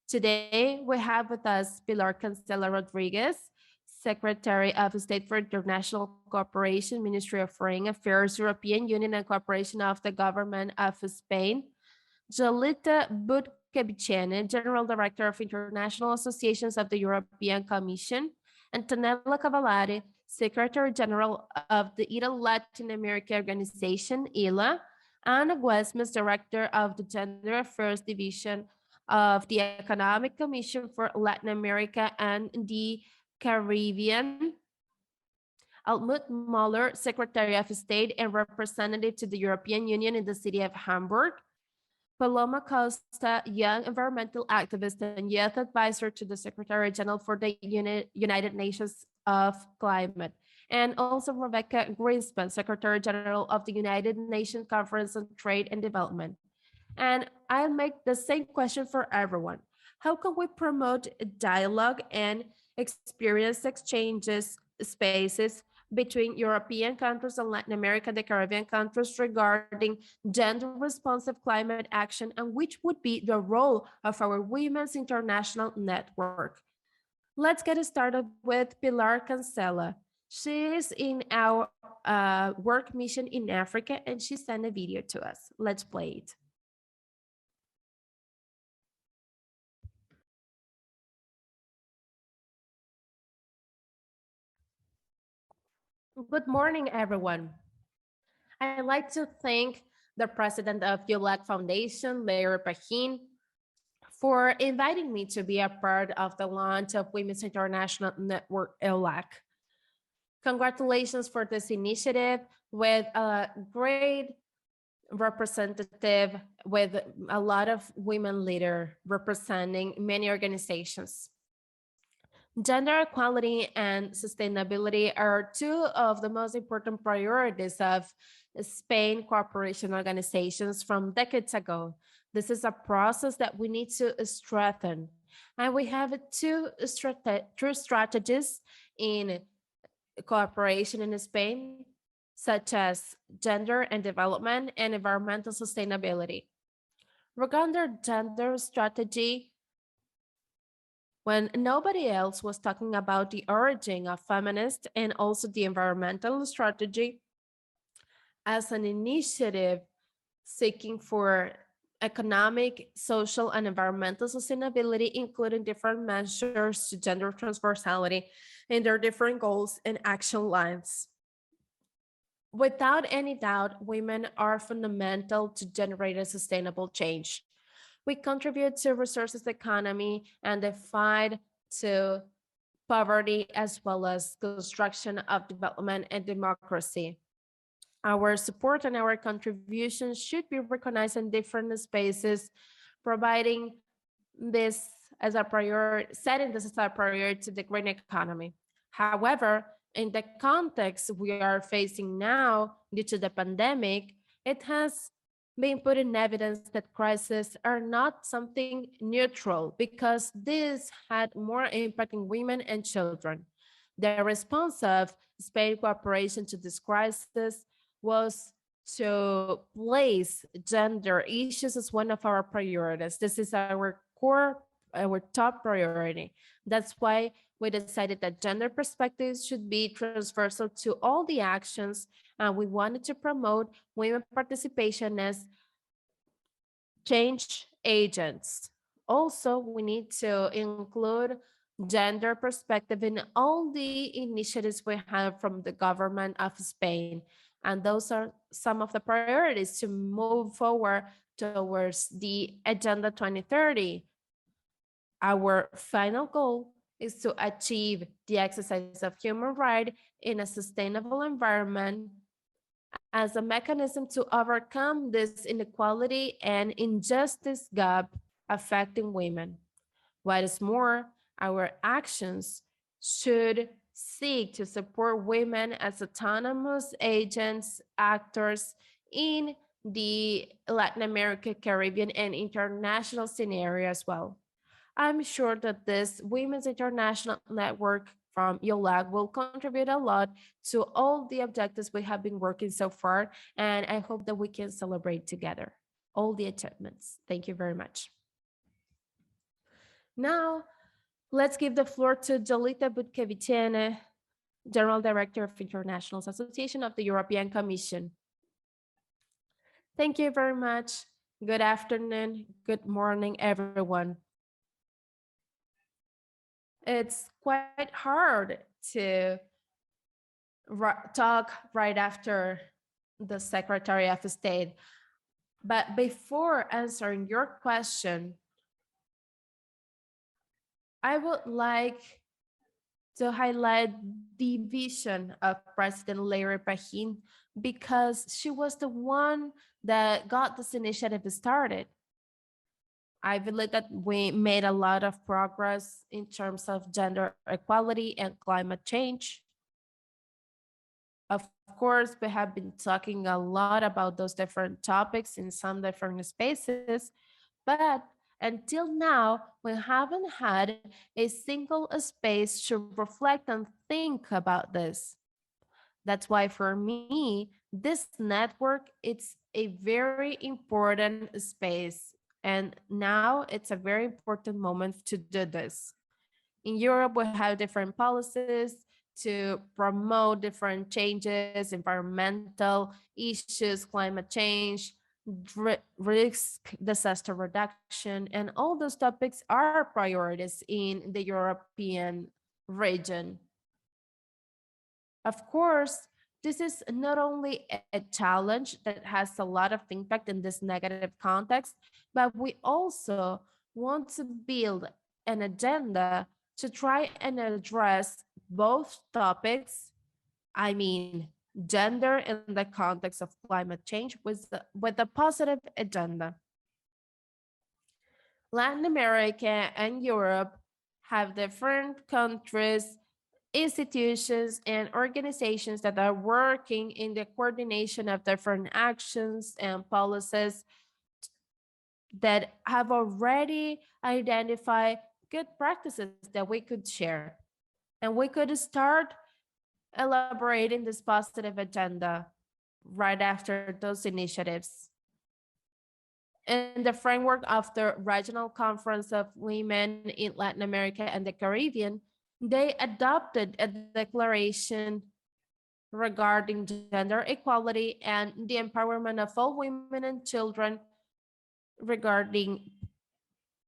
C: Today, we have with us Pilar Cancela Rodriguez, Secretary of State for International Cooperation, Ministry of Foreign Affairs, European Union and Cooperation of the Government of Spain, Jolita Budkeviciene, General Director of International Associations of the European Commission, Antonella Cavallari, Secretary General of the Italy Latin America Organization, ILA, Anna Westmas, Director of the Gender Affairs Division of the Economic Commission for Latin America and the Caribbean. Almut Muller, Secretary of State and representative to the European Union in the city of Hamburg. Paloma Costa, young environmental activist and youth advisor to the Secretary General for the United Nations of Climate. And also Rebecca Greenspan, Secretary General of the United Nations Conference on Trade and Development. And I'll make the same question for everyone. How can we promote dialogue and experience exchanges spaces between European countries and Latin America, the Caribbean countries regarding gender responsive climate action, and which would be the role of our Women's International Network? Let's get started with Pilar Cancela. She is in our work mission in Africa and she sent a video to us. Let's play it. Good morning, everyone. I'd like to thank the president of EU-LAC Foundation, Mayor Pahin, for inviting me to be a part of the launch of Women's International Network EU-LAC. Congratulations for this initiative with a great representative with a lot of women leaders representing many organizations. Gender equality and sustainability are two of the most important priorities of Spain cooperation organizations from decades ago. This is a process that we need to strengthen. And we have two strategies in cooperation in Spain, such as gender and development and environmental sustainability. Regarding gender strategy, when nobody else was talking about the origin of feminist and also the environmental strategy as an initiative seeking for economic, social, and environmental sustainability, including different measures to gender transversality and their different goals and action lines. Without any doubt, women are fundamental to generate a sustainable change. We contribute to resources economy and the fight to poverty, as well as construction of development and democracy. Our support and our contributions should be recognized in different spaces, providing this as a priority, setting this as a priority to the green economy. However, in the context we are facing now due to the pandemic, it has been put in evidence that crises are not something neutral because this had more impact in women and children. The response of Spain cooperation to this crisis was to place gender issues as one of our priorities. This is our top priority. That's why we decided that gender perspectives should be transversal to all the actions, and we wanted to promote women participation as change agents. Also, we need to include gender perspective in all the initiatives we have from the government of Spain. And those are some of the priorities to move forward towards the Agenda 2030. Our final goal is to achieve the exercise of human rights in a sustainable environment as a mechanism to overcome this inequality and injustice gap affecting women. What is more, our actions should seek to support women as autonomous agents, actors in the Latin America, Caribbean, and international scenario as well. I'm sure that this Women's International Network from EU-LAC will contribute a lot to all the objectives we have been working so far, and I hope that we can celebrate together all the achievements. Thank you very much. Now, let's give the floor to Jolita Butkeviciene, General Director of International Association of the European Commission. Thank you very much. Good afternoon, good morning, everyone. It's quite hard to talk right after the Secretary of State. But before answering your question, I would like to highlight the vision of President Larry Pahin because she was the one that got this initiative started. I believe that we made a lot of progress in terms of gender equality and climate change. Of course, we have been talking a lot about those different topics in some different spaces, but until now, we haven't had a single space to reflect and think about this. That's why for me, this network it's a very important space. And now it's a very important moment to do this. In Europe, we have different policies to promote different changes, environmental issues, climate change, risk, disaster reduction, and all those topics are priorities in the European region. Of course, this is not only a challenge that has a lot of impact in this negative context, but we also want to build an agenda to try and address both topics. I mean, gender in the context of climate change with a positive agenda. Latin America and Europe have different countries, institutions, and organizations that are working in the coordination of different actions and policies that have already identified good practices that we could share. And we could start elaborating this positive agenda right after those initiatives. In the framework of the Regional Conference of Women in Latin America and the Caribbean, they adopted a declaration regarding gender equality and the empowerment of all women and children regarding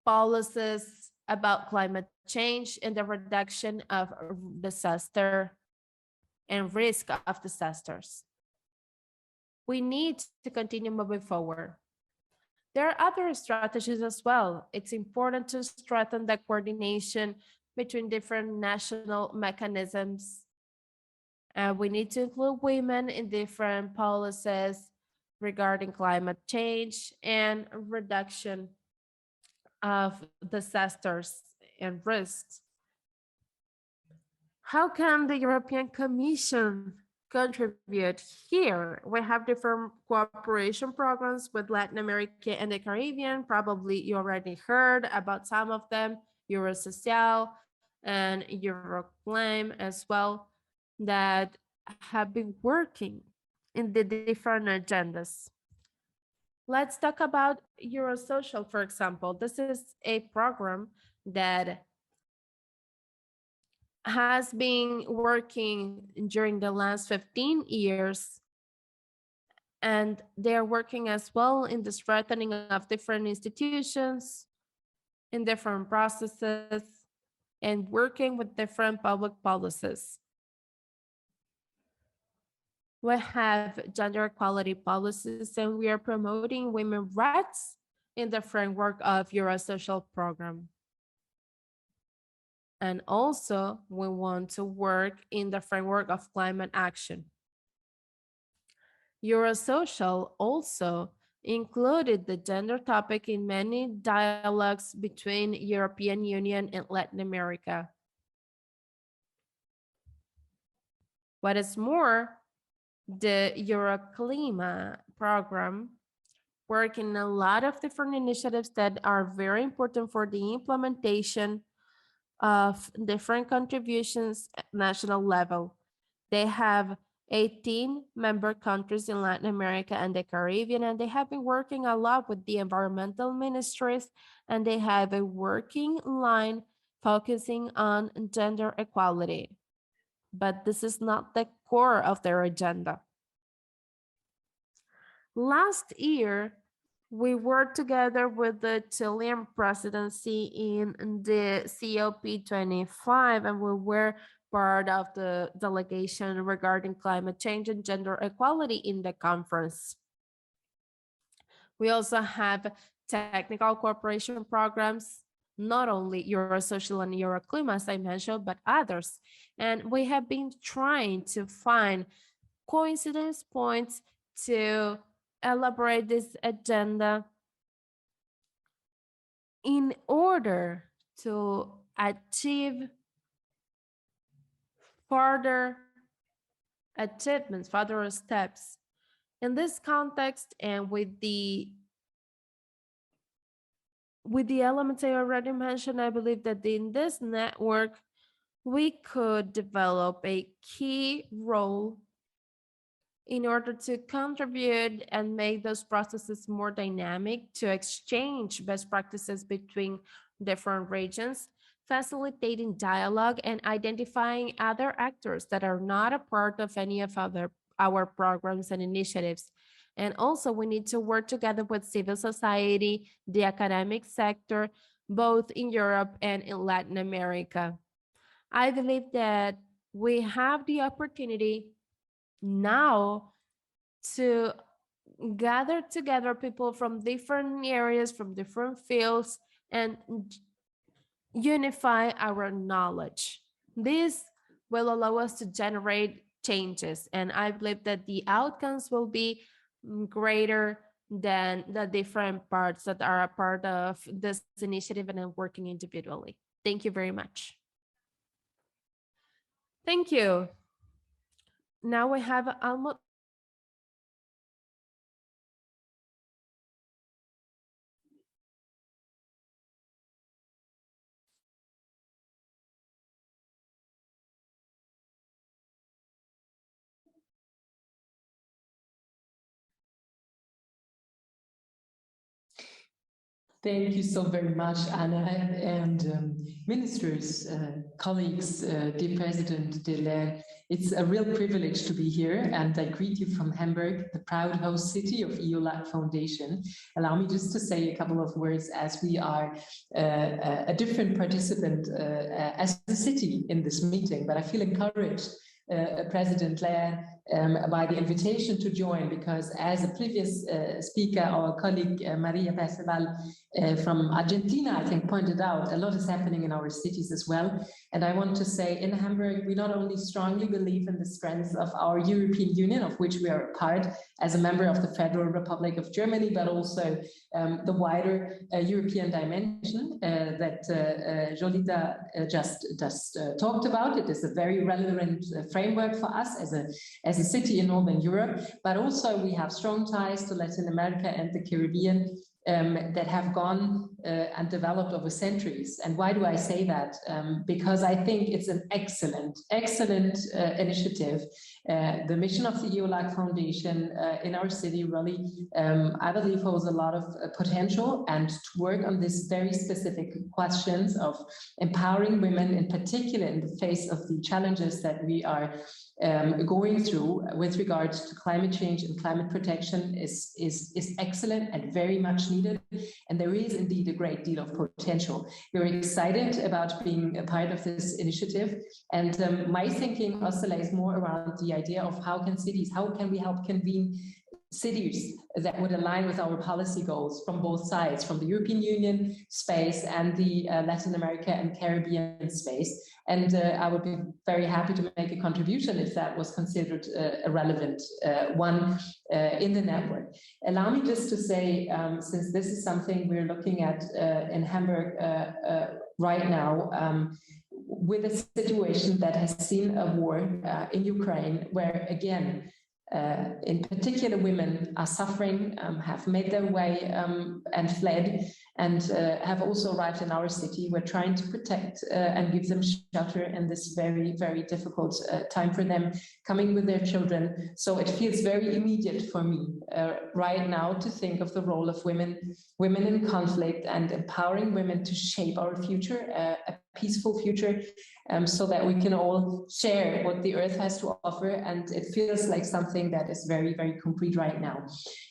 C: policies about climate change and the reduction of disaster and risk of disasters. We need to continue moving forward. There are other strategies as well. It's important to strengthen the coordination between different national mechanisms. We need to include women in different policies regarding climate change and reduction of disasters and risks. How can the European Commission contribute here? We have different cooperation programs with Latin America and the Caribbean. Probably you already heard about some of them, Eurosocial and Euroclaim as well, that have been working in the different agendas. Let's talk about Eurosocial, for example. This is a program that has been working during the last 15 years, and they're working as well in the strengthening of different institutions, in different processes, and working with different public policies. We have gender equality policies, and we are promoting women's rights in the framework of Eurosocial program. And also, we want to work in the framework of climate action. Eurosocial also included the gender topic in many dialogues between European Union and Latin America. What is more, the Euroclima program work in a lot of different initiatives that are very important for the implementation of different contributions at national level. They have 18 member countries in Latin America and the Caribbean, and they have been working a lot with the environmental ministries, and they have a working line focusing on gender equality. But this is not the core of their agenda. Last year, we worked together with the Chilean presidency in the COP25, and we were part of the delegation regarding climate change and gender equality in the conference. We also have technical cooperation programs not only Eurosocial and Euroclim, as I mentioned, but others. And we have been trying to find coincidence points to elaborate this agenda in order to achieve further achievements, further steps. In this context, and with the elements I already mentioned, I believe that in this network, we could develop a key role in order to contribute and make those processes more dynamic, to exchange best practices between different regions, facilitating dialogue and identifying other actors that are not a part of any of our programs and initiatives. And also we need to work together with civil society, the academic sector, both in Europe and in Latin America. I believe that we have the opportunity now to gather together people from different areas, from different fields, and unify our knowledge. This will allow us to generate changes, and I believe that the outcomes will be greater than the different parts that are a part of this initiative and are working individually. Thank you very much. Thank you. Now we have Almo.
D: Thank you so very much, Anna, and ministers, colleagues, dear President Delaire. It's a real privilege to be here, and I greet you from Hamburg, the proud host city of EU-LAC Foundation. Allow me just to say a couple of words, as we are a different participant as a city in this meeting, but I feel encouraged, President Lair, by the invitation to join, because as a previous speaker, our colleague Maria Perceval from Argentina, I think, pointed out, a lot is happening in our cities as well. And I want to say, in Hamburg, we not only strongly believe in the strength of our European Union, of which we are a part as a member of the Federal Republic of Germany, but also the wider European dimension that Jolita just talked about. It is a very relevant framework for us as a city in Northern Europe, but also we have strong ties to Latin America and the Caribbean that have gone and developed over centuries. And why do I say that? Because I think it's an excellent initiative. The mission of the EU-LAC Foundation in our city really, I believe, holds a lot of potential, and to work on these very specific questions of empowering women, in particular in the face of the challenges that we are going through with regards to climate change and climate protection is excellent and very much needed. And there is indeed a great deal of potential. We're excited about being a part of this initiative. And my thinking oscillates more around the idea of how can we help convene cities that would align with our policy goals from both sides, from the European Union space and the Latin America and Caribbean space. And I would be very happy to make a contribution if that was considered a relevant one in the network. Allow me just to say, since this is something we're looking at in Hamburg right now, with a situation that has seen a war in Ukraine, where again, in particular, women are suffering, have made their way and fled, and have also arrived in our city. We're trying to protect and give them shelter in this very, very difficult time for them, coming with their children. So it feels very immediate for me right now to think of the role of women in conflict, and empowering women to shape our future, a peaceful future, so that we can all share what the earth has to offer. And it feels like something that is very, very concrete right now.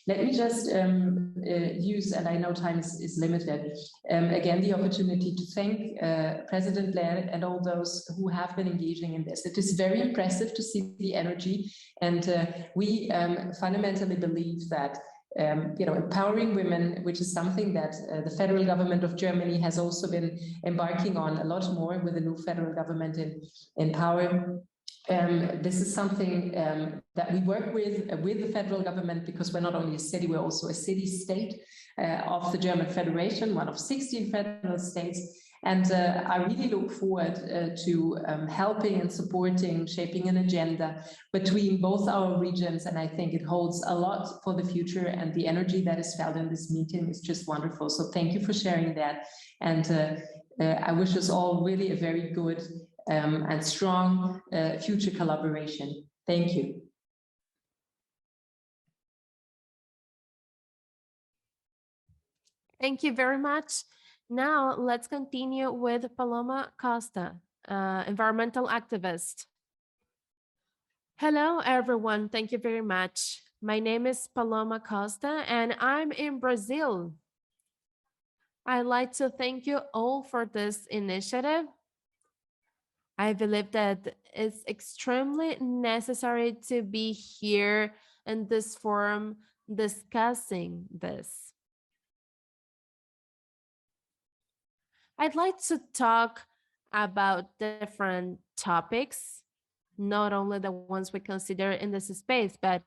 D: Let me just use, and I know time is limited, again, the opportunity to thank President Blair and all those who have been engaging in this. It is very impressive to see the energy, and we fundamentally believe that empowering women, which is something that the federal government of Germany has also been embarking on a lot more with the new federal government in power. This is something that we work with the federal government, because we're not only a city, we're also a city-state of the German Federation, one of 16 federal states. And I really look forward to helping and supporting, shaping an agenda between both our regions. And I think it holds a lot for the future, and the energy that is felt in this meeting is just wonderful. So thank you for sharing that. And I wish us all really a very good and strong future collaboration. Thank you.
C: Thank you very much. Now let's continue with Paloma Costa, environmental activist. Hello, everyone. Thank you very much. My name is Paloma Costa, and I'm in Brazil. I'd like to thank you all for this initiative. I believe that it's extremely necessary to be here in this forum discussing this. I'd like to talk about different topics, not only the ones we consider in this space, but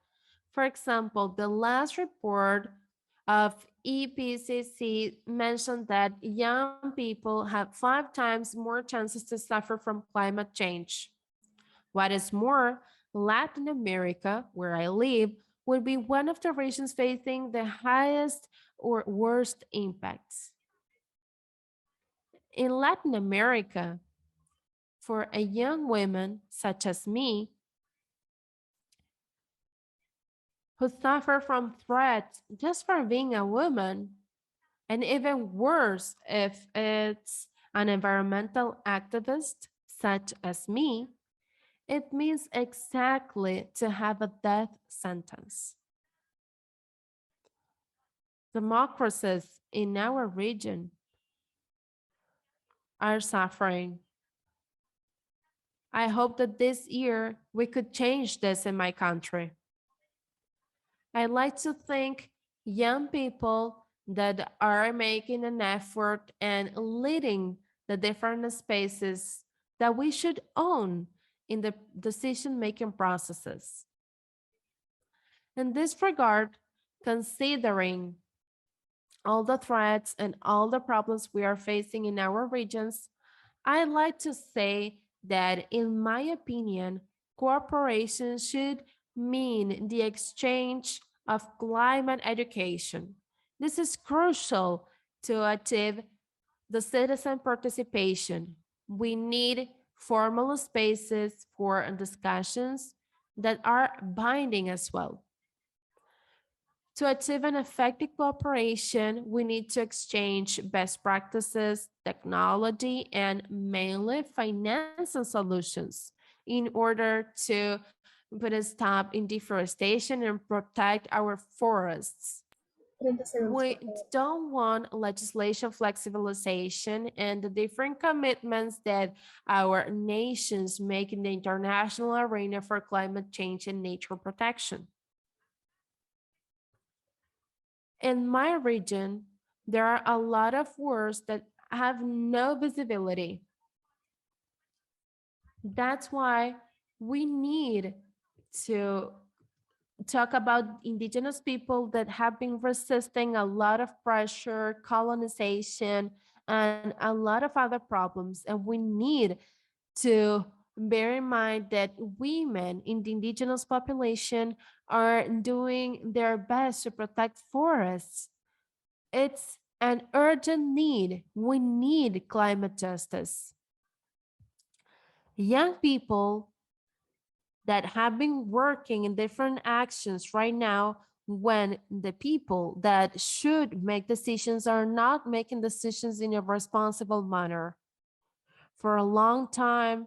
C: for example, the last report of IPCC mentioned that young people have 5 times more chances to suffer from climate change. What is more, Latin America, where I live, would be one of the regions facing the highest or worst impacts. In Latin America, for a young woman such as me, who suffer from threats just for being a woman, and even worse if it's an environmental activist such as me, it means exactly to have a death sentence. Democracies in our region are suffering. I hope that this year we could change this in my country. I'd like to thank young people that are making an effort and leading the different spaces that we should own in the decision-making processes. In this regard, considering all the threats and all the problems we are facing in our regions, I'd like to say that, in my opinion, cooperation should mean the exchange of climate education. This is crucial to achieve the citizen participation. We need formal spaces for discussions that are binding as well. To achieve an effective cooperation, we need to exchange best practices, technology, and mainly financial solutions in order to put a stop in deforestation and protect our forests. We don't want legislation flexibilization and the different commitments that our nations make in the international arena for climate change and nature protection. In my region, there are a lot of wars that have no visibility. That's why we need to talk about indigenous people that have been resisting a lot of pressure, colonization, and a lot of other problems. And we need to bear in mind that women in the indigenous population are doing their best to protect forests. It's an urgent need. We need climate justice. Young people that have been working in different actions right now, when the people that should make decisions are not making decisions in a responsible manner. For a long time,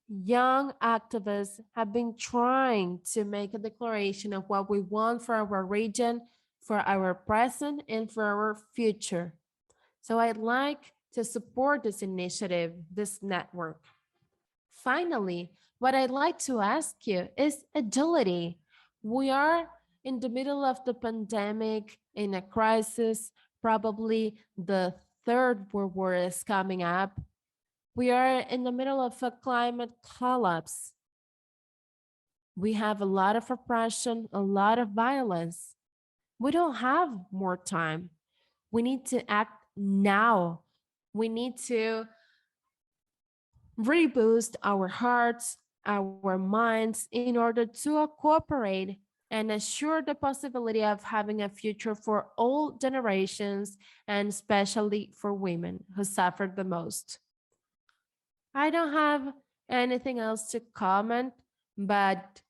C: young activists have been trying to make a declaration of what we want for our region, for our present, and for our future. So I'd like to support this initiative, this network. Finally, what I'd like to ask you is agility. We are in the middle of the pandemic, in a crisis, probably the third world war is coming up. We are in the middle of a climate collapse. We have a lot of oppression, a lot of violence. We don't have more time. We need to act now. We need to reboost our hearts, our minds in order to cooperate and assure the possibility of having a future for all generations and especially for women who suffered the most. I don't have anything else to comment, but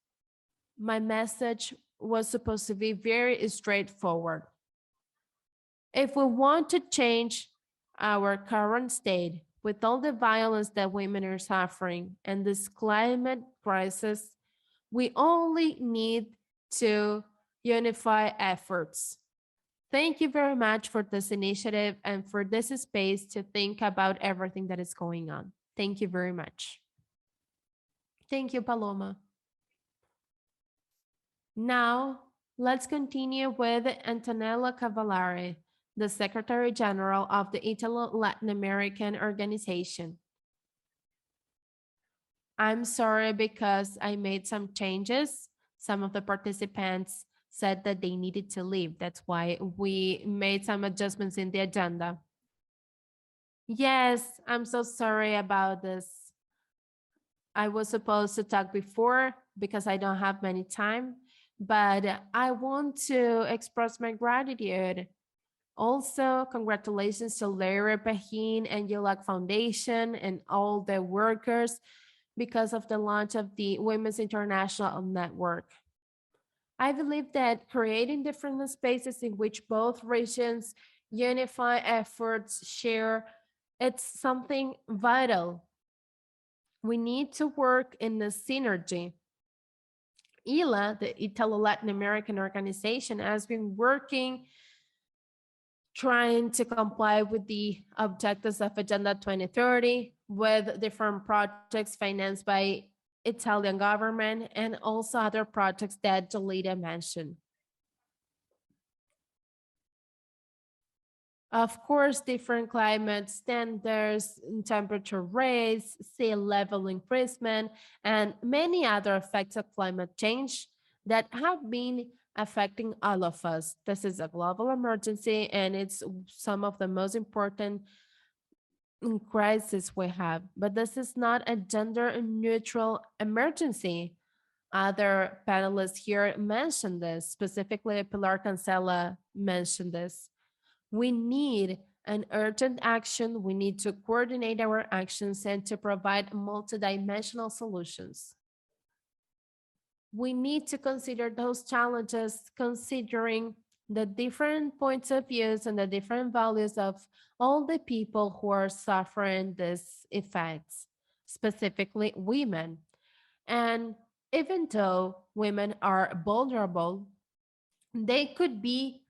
C: my message was supposed to be very straightforward. If we want to change our current state with all the violence that women are suffering and this climate crisis, we only need to unify efforts. Thank you very much for this initiative and for this space to think about everything that is going on. Thank you very much. Thank you, Paloma. Now, let's continue with Antonella Cavallari, the Secretary General of the Italo-Latin American Organization. I'm sorry because I made some changes. Some of the participants said that they needed to leave. That's why we made some adjustments in the agenda. Yes, I'm so sorry about this. I was supposed to talk before because I don't have many time, but I want to express my gratitude. Also, congratulations to Larry Pahin and EU-LAC Foundation and all the workers because of the launch of the Women's International Network. I believe that creating different spaces in which both regions unify efforts, share, it's something vital. We need to work in a synergy. ILA, the Italo-Latin American Organization, has been working trying to comply with the objectives of Agenda 2030 with different projects financed by Italian government and also other projects that Jolita mentioned. Of course, different climate standards, temperature rise, sea level increasement, and many other effects of climate change that have been affecting all of us. This is a global emergency, and it's some of the most important crises we have. But this is not a gender neutral emergency. Other panelists here mentioned this, specifically Pilar Cancela mentioned this. We need an urgent action. We need to coordinate our actions and to provide multidimensional solutions. We need to consider those challenges considering the different points of views and the different values of all the people who are suffering these effects, specifically women. And even though women are vulnerable, they could be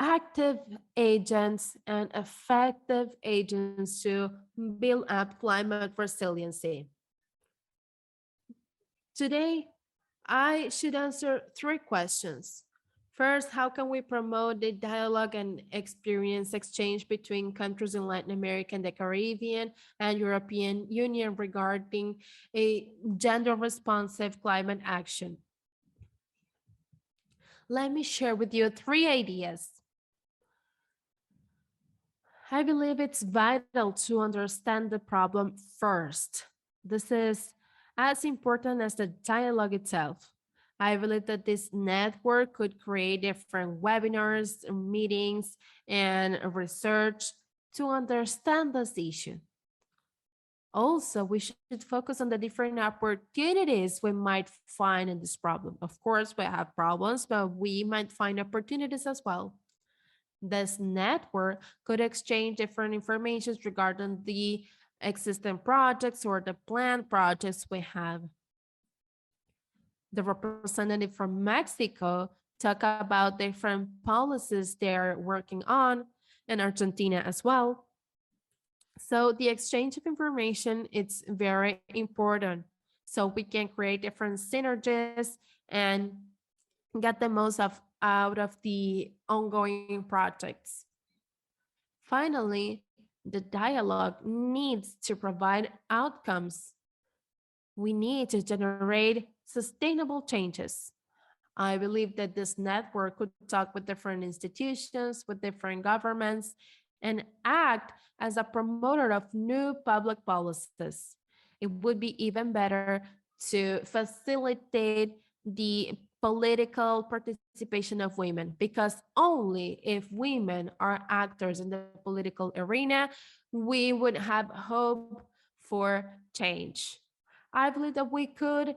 C: active agents and effective agents to build up climate resiliency. Today, I should answer 3 questions. First, how can we promote the dialogue and experience exchange between countries in Latin America and the Caribbean and European Union regarding a gender responsive climate action? Let me share with you 3 ideas. I believe it's vital to understand the problem first. This is as important as the dialogue itself. I believe that this network could create different webinars, meetings, and research to understand this issue. Also, we should focus on the different opportunities we might find in this problem. Of course, we have problems, but we might find opportunities as well. This network could exchange different information regarding the existing projects or the planned projects we have. The representative from Mexico talk about different policies they're working on, and Argentina as well. So the exchange of information is very important. So we can create different synergies and get the most out of the ongoing projects. Finally, the dialogue needs to provide outcomes. We need to generate sustainable changes. I believe that this network could talk with different institutions, with different governments, and act as a promoter of new public policies. It would be even better to facilitate the political participation of women, because only if women are actors in the political arena, we would have hope for change. I believe that we could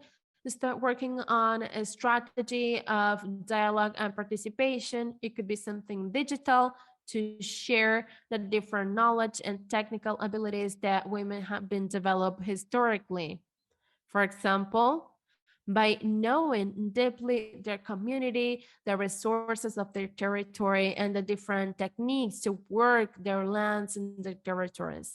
C: start working on a strategy of dialogue and participation. It could be something digital to share the different knowledge and technical abilities that women have been developed historically. For example, by knowing deeply their community, the resources of their territory, and the different techniques to work their lands and their territories.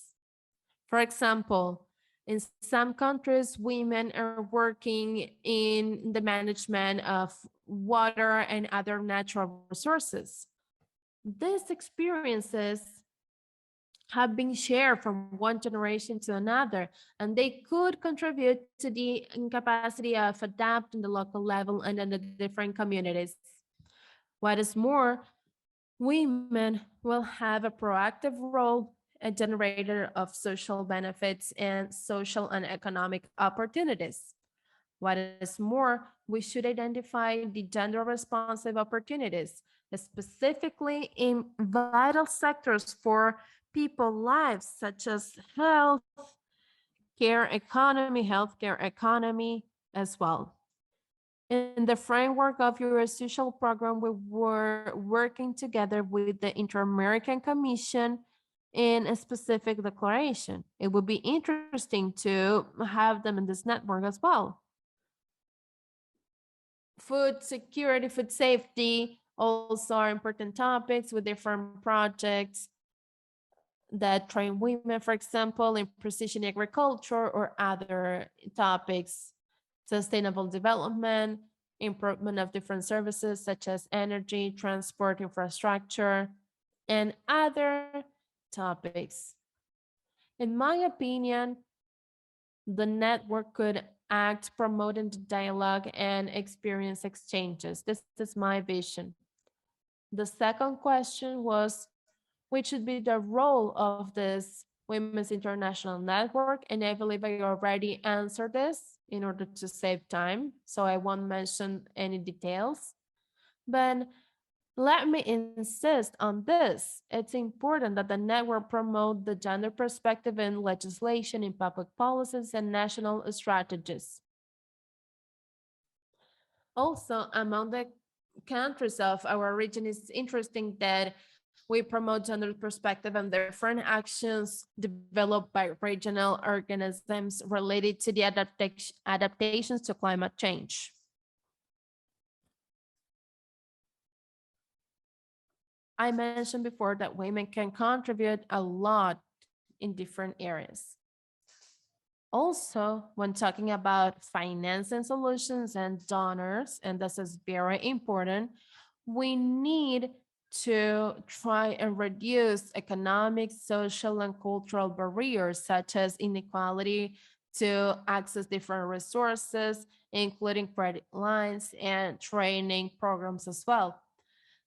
C: For example, in some countries, women are working in the management of water and other natural resources. These experiences have been shared from one generation to another, and they could contribute to the capacity of adapting the local level and in the different communities. What is more, women will have a proactive role, a generator of social benefits and social and economic opportunities. What is more, we should identify the gender responsive opportunities, specifically in vital sectors for people's lives, such as health, healthcare economy as well. In the framework of your social program, we were working together with the Inter-American Commission in a specific declaration. It would be interesting to have them in this network as well. Food security, food safety also are important topics with different projects that train women, for example, in precision agriculture or other topics, sustainable development, improvement of different services such as energy, transport, infrastructure, and other topics. In my opinion, the network could act promoting the dialogue and experience exchanges. This is my vision. The second question was, which should be the role of this Women's International Network? And I believe I already answered this in order to save time, so I won't mention any details. But let me insist on this. It's important that the network promote the gender perspective in legislation, in public policies, and national strategies. Also, among the countries of our region, it's interesting that we promote gender perspective and different actions developed by regional organisms related to the adaptations to climate change. I mentioned before that women can contribute a lot in different areas. Also, when talking about financing solutions and donors, and this is very important, we need to try and reduce economic, social, and cultural barriers such as inequality to access different resources, including credit lines and training programs as well.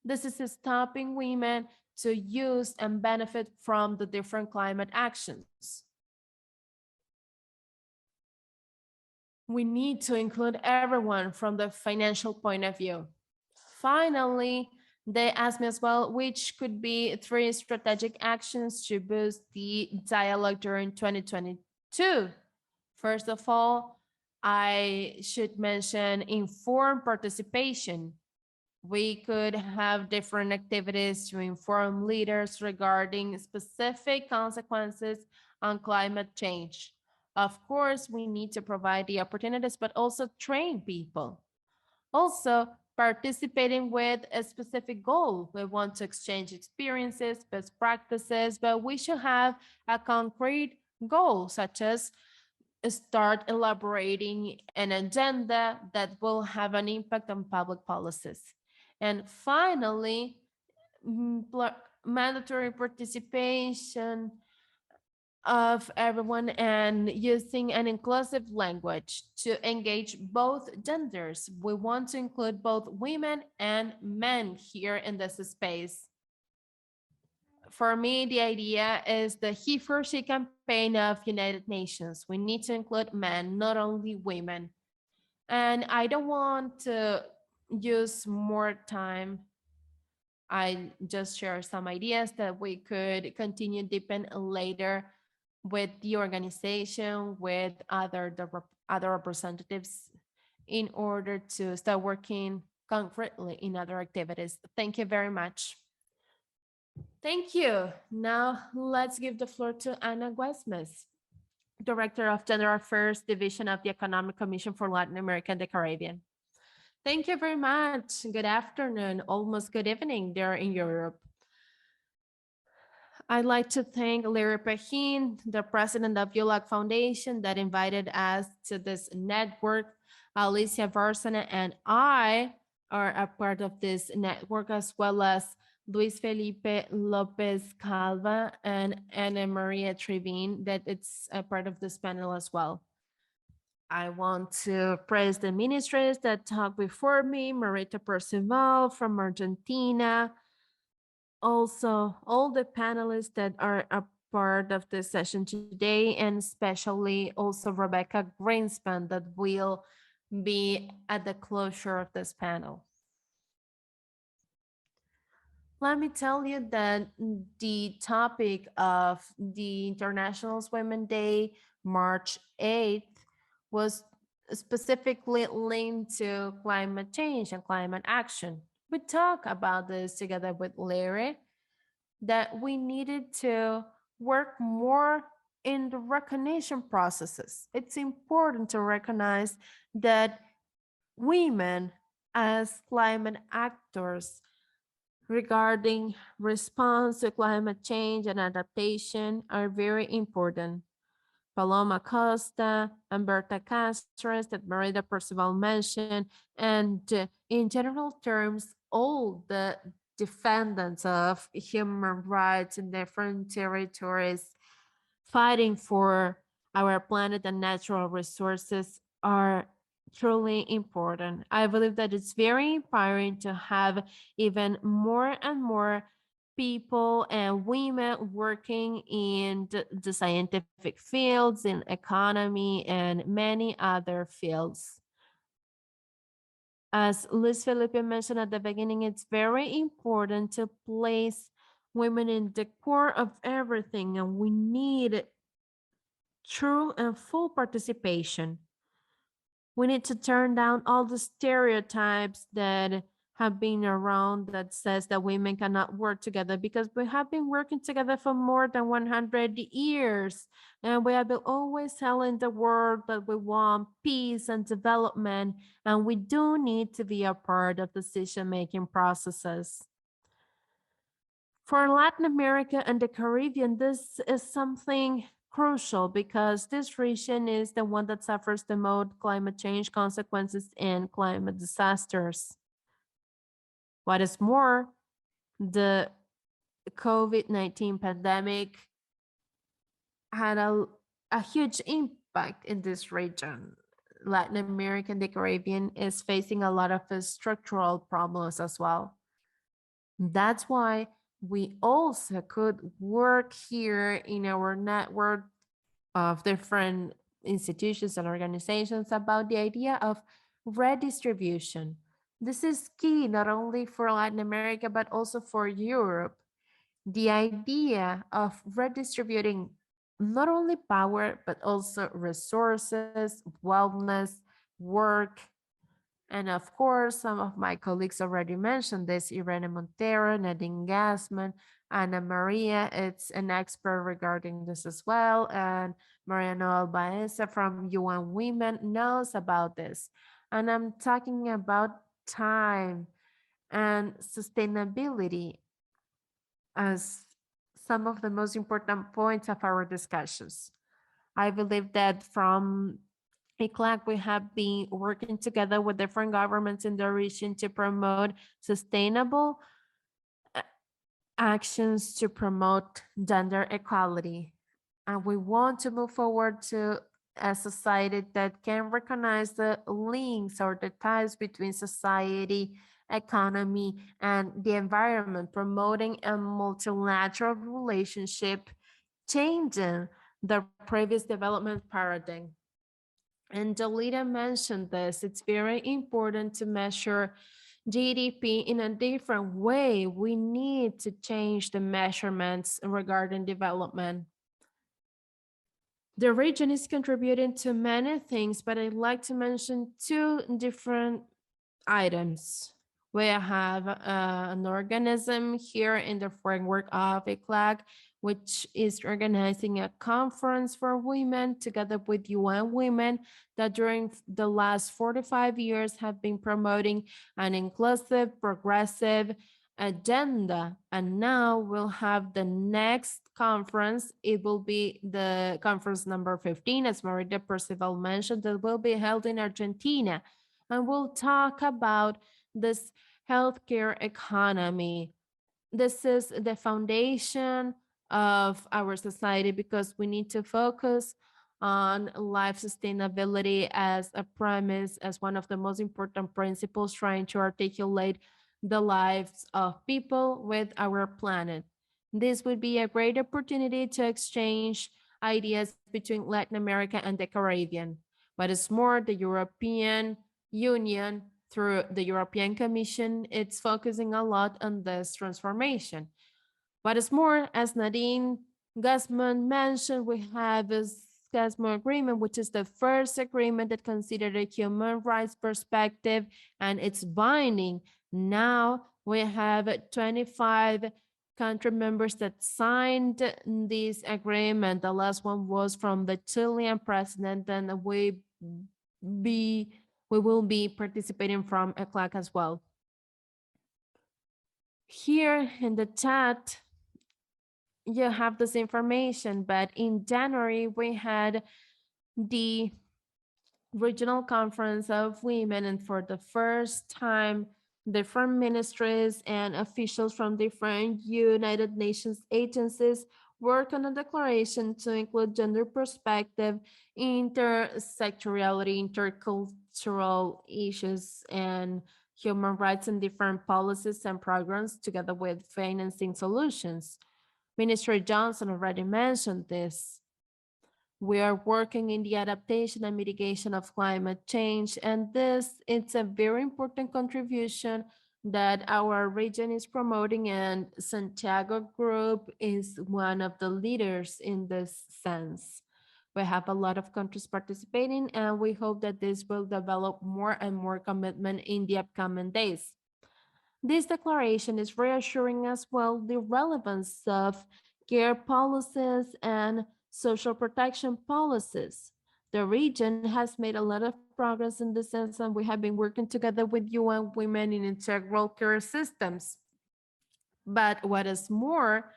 C: This is stopping women to use and benefit from the different climate actions. We need to include everyone from the financial point of view. Finally, they asked me as well, which could be 3 strategic actions to boost the dialogue during 2022. First of all, I should mention informed participation. We could have different activities to inform leaders regarding specific consequences on climate change. Of course, we need to provide the opportunities, but also train people. Also, participating with a specific goal. We want to exchange experiences, best practices, but we should have a concrete goal, such as start elaborating an agenda that will have an impact on public policies. And finally, mandatory participation of everyone and using an inclusive language to engage both genders. We want to include both women and men here in this space. For me, the idea is the He for She campaign of United Nations. We need to include men, not only women. And I don't want to use more time. I just share some ideas that we could continue deepen later with the organization, with other representatives in order to start working concretely in other activities. Thank you very much. Thank you. Now let's give the floor to Anna Guesmes, Director of Gender Affairs Division of the Economic Commission for Latin America and the Caribbean. Thank you very much. Good afternoon, almost good evening there in Europe. I'd like to thank Larry Pahin, the president of EU-LAC Foundation, that invited us to this network. Alicia Varsana and I are a part of this network, as well as Luis Felipe Lopez Calva and Ana Maria Trevin, that it's a part of this panel as well. I want to praise the ministers that talked before me, Marita Percival from Argentina, also all the panelists that are a part of this session today, and especially also Rebecca Greenspan that will be at the closure of this panel. Let me tell you that the topic of the International Women's Day, March 8th, was specifically linked to climate change and climate action. We talked about this together with Larry, that we needed to work more in the recognition processes. It's important to recognize that women as climate actors regarding response to climate change and adaptation are very important. Paloma Costa, Humberta Castro, that Marita Percival mentioned, and in general terms, all the defendants of human rights in different territories fighting for our planet and natural resources are truly important. I believe that it's very inspiring to have even more and more people and women working in the scientific fields, in economy, and many other fields. As Luis Felipe mentioned at the beginning, it's very important to place women in the core of everything, and we need true and full participation. We need to turn down all the stereotypes that have been around that says that women cannot work together, because we have been working together for more than 100 years, and we have been always telling the world that we want peace and development, and we do need to be a part of decision-making processes. For Latin America and the Caribbean, this is something crucial because this region is the one that suffers the most climate change consequences and climate disasters. What is more, the COVID-19 pandemic had a huge impact in this region. Latin America and the Caribbean is facing a lot of structural problems as well. That's why we also could work here in our network of different institutions and organizations about the idea of redistribution. This is key not only for Latin America, but also for Europe. The idea of redistributing not only power, but also resources, wellness, work, and of course, some of my colleagues already mentioned this, Irene Montero, Nadine Gassman, Ana Maria, it's an expert regarding this as well, and Mariano Albaeza from UN Women knows about this. And I'm talking about time and sustainability as some of the most important points of our discussions. I believe that from EU-LAC, we have been working together with different governments in the region to promote sustainable actions to promote gender equality. And we want to move forward to a society that can recognize the links or the ties between society, economy, and the environment, promoting a multilateral relationship, changing the previous development paradigm. And Delita mentioned this, it's very important to measure GDP in a different way. We need to change the measurements regarding development. The region is contributing to many things, but I'd like to mention two different items. We have an organism here in the framework of EU-LAC, which is organizing a conference for women together with UN Women that during the last 45 years have been promoting an inclusive, progressive agenda. And now we'll have the next conference. It will be the conference number 15, as Marita Percival mentioned, that will be held in Argentina. And we'll talk about this healthcare economy. This is the foundation of our society because we need to focus on life sustainability as a premise, as one of the most important principles, trying to articulate the lives of people with our planet. This would be a great opportunity to exchange ideas between Latin America and the Caribbean. What is more, the European Union, through the European Commission, it's focusing a lot on this transformation. What is more, as Nadine Guzman mentioned, we have a Schezman Agreement, which is the first agreement that considered a human rights perspective, and it's binding. Now we have 25 country members that signed this agreement. The last one was from the Chilean president, and we will be participating from EU-LAC as well. Here in the chat, you have this information, but in January, we had the Regional Conference of Women, and for the first time, different ministries and officials from different United Nations agencies work on a declaration to include gender perspective, intersectionality, intercultural issues, and human rights in different policies and programs together with financing solutions. Minister Johnson already mentioned this. We are working in the adaptation and mitigation of climate change, and this it's a very important contribution that our region is promoting, and Santiago Group is one of the leaders in this sense. We have a lot of countries participating, and we hope that this will develop more and more commitment in the upcoming days. This declaration is reassuring as well the relevance of care policies and social protection policies. The region has made a lot of progress in this sense, and we have been working together with UN Women in integral care systems. But what is more,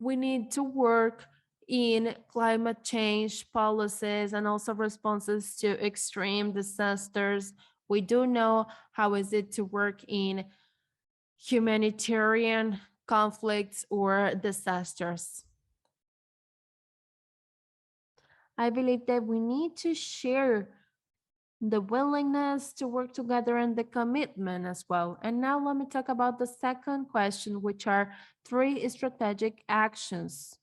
C: we need to work in climate change policies and also responses to extreme disasters. We do know how is it to work in humanitarian conflicts or disasters. I believe that we need to share the willingness to work together and the commitment as well. And now let me talk about the second question, which are 3 strategic actions.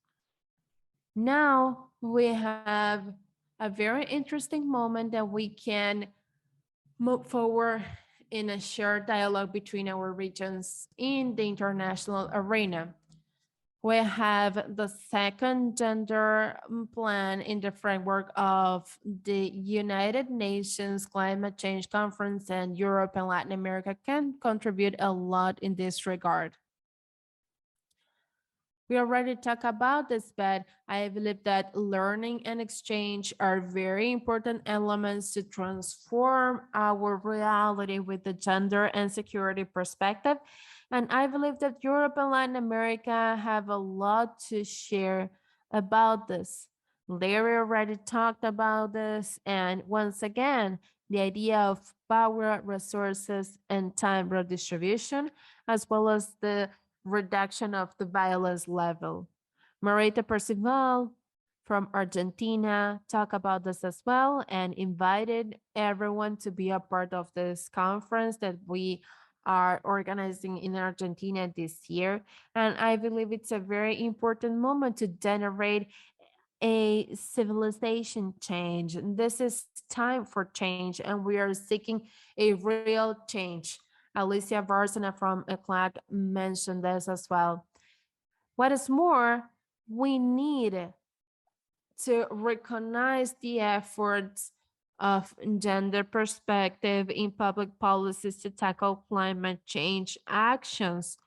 C: Now we have a very interesting moment that we can move forward in a shared dialogue between our regions in the international arena. We have the second gender plan in the framework of the United Nations Climate Change Conference, and Europe and Latin America can contribute a lot in this regard. We already talked about this, but I believe that learning and exchange are very important elements to transform our reality with the gender and security perspective. And I believe that Europe and Latin America have a lot to share about this. Larry already talked about this. And once again, the idea of power, resources, and time redistribution, as well as the reduction of the violence level. Marita Percival from Argentina talked about this as well and invited everyone to be a part of this conference that we are organizing in Argentina this year. And I believe it's a very important moment to generate a civilization change. This is time for change, and we are seeking a real change. Alicia Varsana from ECLAC mentioned this as well. What is more, we need to recognize the efforts of gender perspective in public policies to tackle climate change actions.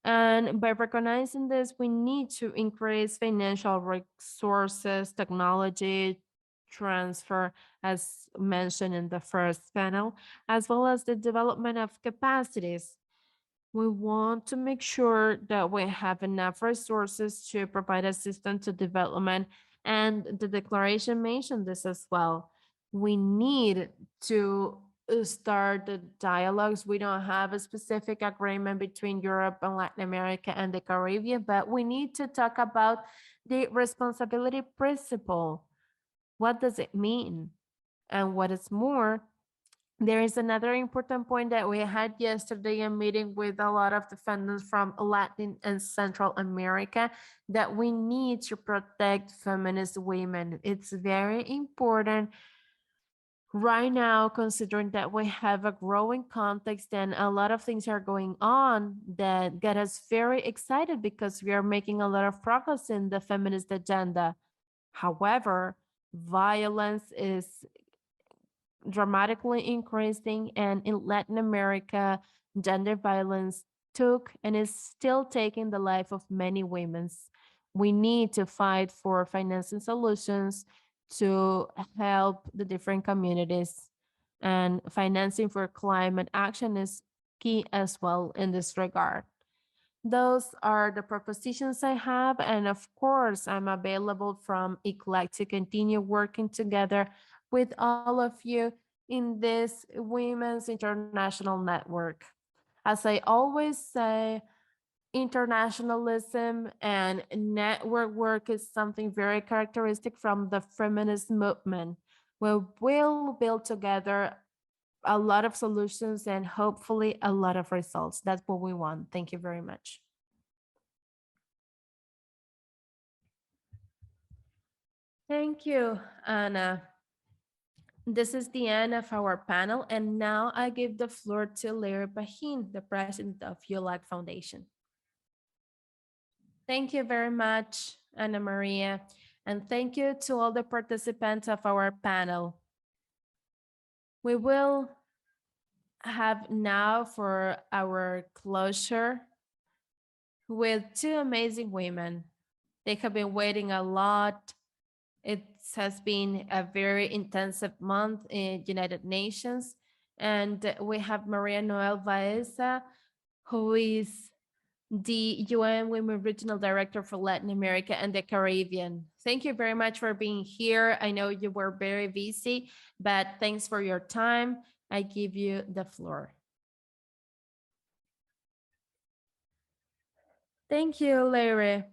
C: And by recognizing this, we need to increase financial resources, technology transfer, as mentioned in the first panel, as well as the development of capacities. We want to make sure that we have enough resources to provide assistance to development. And the declaration mentioned this as well. We need to start the dialogues. We don't have a specific agreement between Europe and Latin America and the Caribbean, but we need to talk about the responsibility principle. What does it mean? And what is more, there is another important point that we had yesterday a meeting with a lot of defendants from Latin and Central America that we need to protect feminist women. It's very important right now, considering that we have a growing context and a lot of things are going on that get us very excited because we are making a lot of progress in the feminist agenda. However, violence is dramatically increasing, and in Latin America, gender violence took and is still taking the life of many women. We need to fight for financing solutions to help the different communities, and financing for climate action is key as well in this regard. Those are the propositions I have. And of course, I'm available from ECLAC to continue working together with all of you in this Women's International Network. As I always say, internationalism and network work is something very characteristic from the feminist movement. We will build together a lot of solutions and hopefully a lot of results. That's what we want. Thank you very much. Thank you, Anna. This is the end of our panel, and now I give the floor to Larry Pahin, the president of EU-LAC Foundation. Thank you very much, Ana Maria, and thank you to all the participants of our panel. We will have now for our closure with two amazing women. They have been waiting a lot. It has been a very intensive month in United Nations, and we have Maria Noel Baeza, who is the UN Women Regional Director for Latin America and the Caribbean. Thank you very much for being here. I know you were very busy, but thanks for your time. I give you the floor. Thank you, Larry.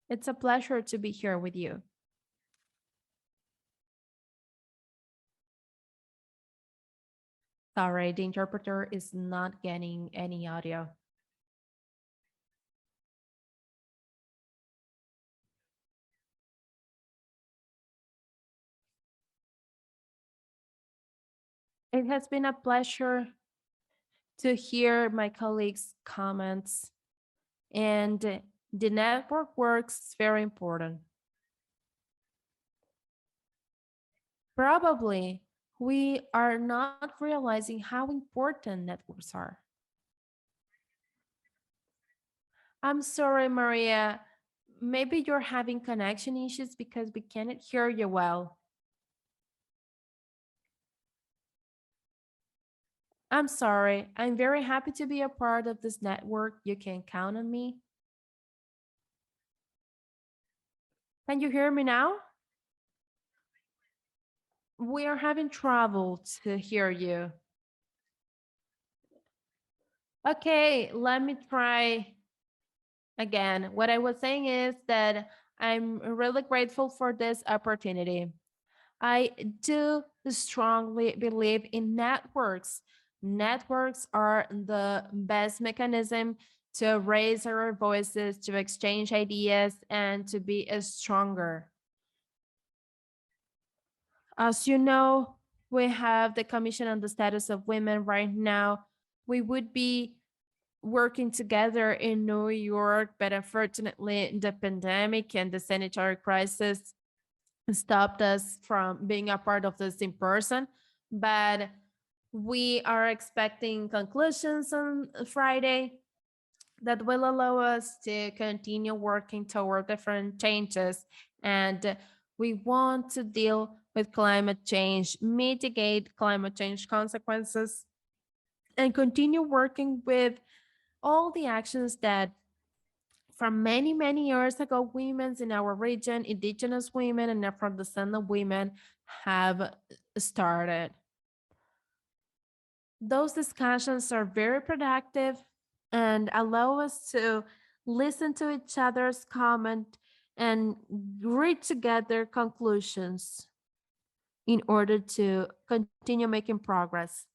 C: It's a pleasure to be here with you. Sorry, the interpreter is not getting any audio. It has been a pleasure to hear my colleagues' comments, and the network works is very important. Probably we are not realizing how important networks are. I'm sorry, Maria. Maybe you're having connection issues because we cannot hear you well. I'm sorry. I'm very happy to be a part of this network. You can count on me. Can you hear me now? We are having trouble to hear you. Okay, let me try again. What I was saying is that I'm really grateful for this opportunity. I do strongly believe in networks. Networks are the best mechanism to raise our voices, to exchange ideas, and to be stronger. As you know, we have the Commission on the Status of Women right now. We would be working together in New York, but unfortunately, the pandemic and the sanitary crisis stopped us from being a part of this in person. But we are expecting conclusions on Friday that will allow us to continue working toward different changes. And we want to deal with climate change, mitigate climate change consequences, and continue working with all the actions that from many, many years ago, women in our region, indigenous women and Afro-descendant women have started. Those discussions are very productive and allow us to listen to each other's comment and reach together conclusions in order to continue making progress.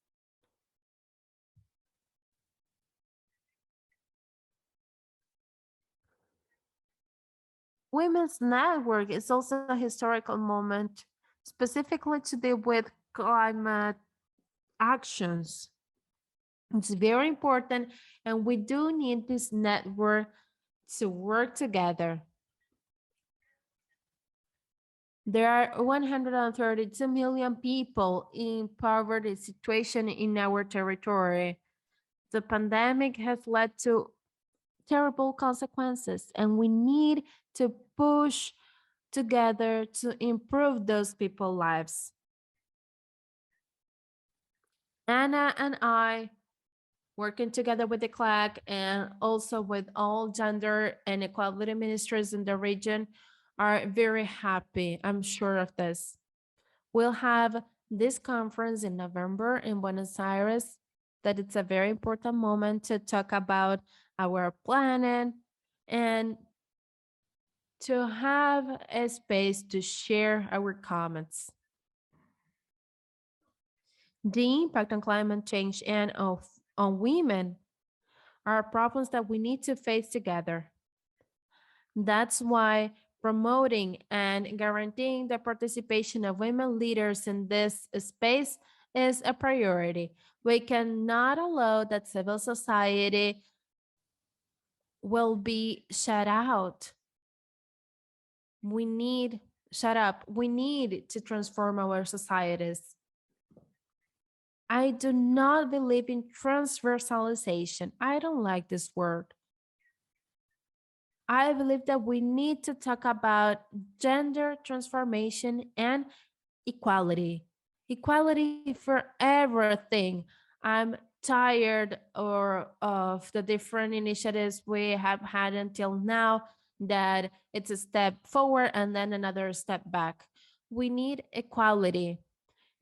C: Women's Network is also a historical moment, specifically to deal with climate actions. It's very important, and we do need this network to work together. There are 132 million people in poverty situation in our territory. The pandemic has led to terrible consequences, and we need to push together to improve those people's lives. Anna and I, working together with the CLAC and also with all gender and equality ministries in the region, are very happy. I'm sure of this. We'll have this conference in November in Buenos Aires, that it's a very important moment to talk about our planet and to have a space to share our comments. The impact on climate change and on women are problems that we need to face together. That's why promoting and guaranteeing the participation of women leaders in this space is a priority. We cannot allow that civil society will be shut out. We need to transform our societies. I do not believe in transversalization. I don't like this word. I believe that we need to talk about gender transformation and equality. Equality for everything. I'm tired of the different initiatives we have had until now, that it's a step forward and then another step back. We need equality.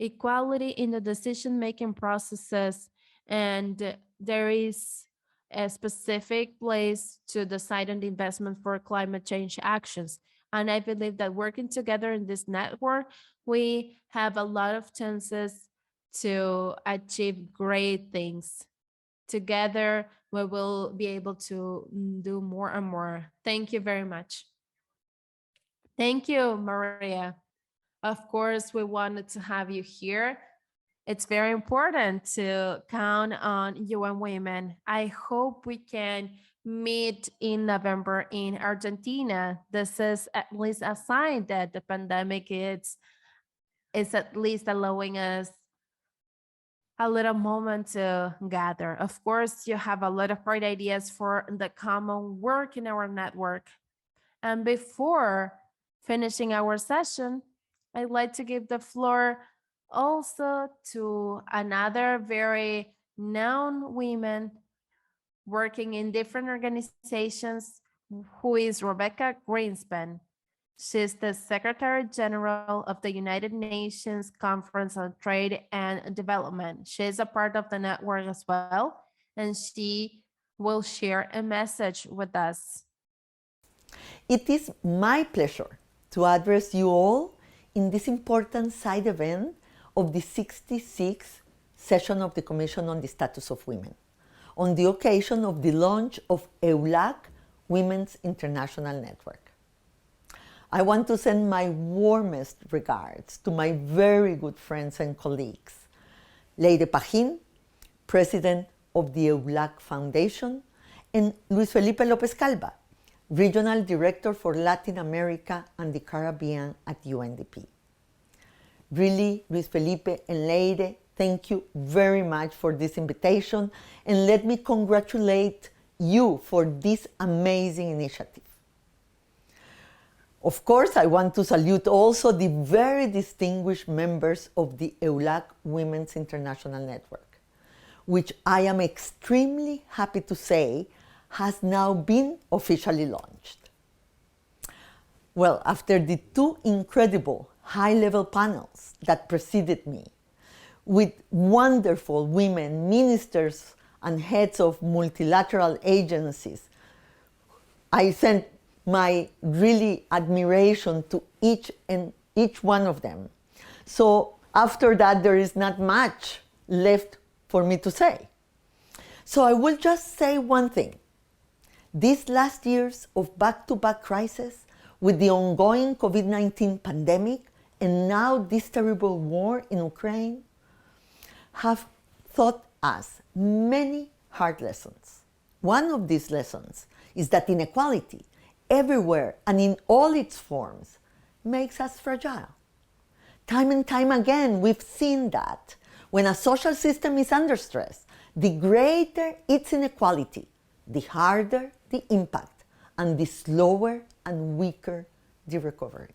C: Equality in the decision-making processes, and there is a specific place to decide on the investment for climate change actions. And I believe that working together in this network, we have a lot of chances to achieve great things. Together, we will be able to do more and more. Thank you very much. Thank you, Maria. Of course, we wanted to have you here. It's very important to count on UN Women. I hope we can meet in November in Argentina. This is at least a sign that the pandemic is at least allowing us a little moment to gather. Of course, you have a lot of great ideas for the common work in our network. And before finishing our session, I'd like to give the floor also to another very known woman working in different organizations, who is Rebecca Greenspan. She's the Secretary General of the United Nations Conference on Trade and Development. She is a part of the network as well, and she will share a message with us.
E: It is my pleasure to address you all in this important side event of the 66th session of the Commission on the Status of Women, on the occasion of the launch of EU-LAC Women's International Network. I want to send my warmest regards to my very good friends and colleagues, Lady Pahin, President of the EU-LAC Foundation, and Luis Felipe López Calva, Regional Director for Latin America and the Caribbean at UNDP. Really, Luis Felipe and Lady, thank you very much for this invitation, and let me congratulate you for this amazing initiative. Of course, I want to salute also the very distinguished members of the EU-LAC Women's International Network, which I am extremely happy to say has now been officially launched. Well, after the two incredible high-level panels that preceded me, with wonderful women ministers and heads of multilateral agencies, I sent my really admiration to each one of them. So after that, there is not much left for me to say. So I will just say one thing. These last years of back-to-back crises with the ongoing COVID-19 pandemic and now this terrible war in Ukraine have taught us many hard lessons. One of these lessons is that inequality everywhere and in all its forms makes us fragile. Time and time again, we've seen that when a social system is under stress, the greater its inequality, the harder the impact, and the slower and weaker the recovery.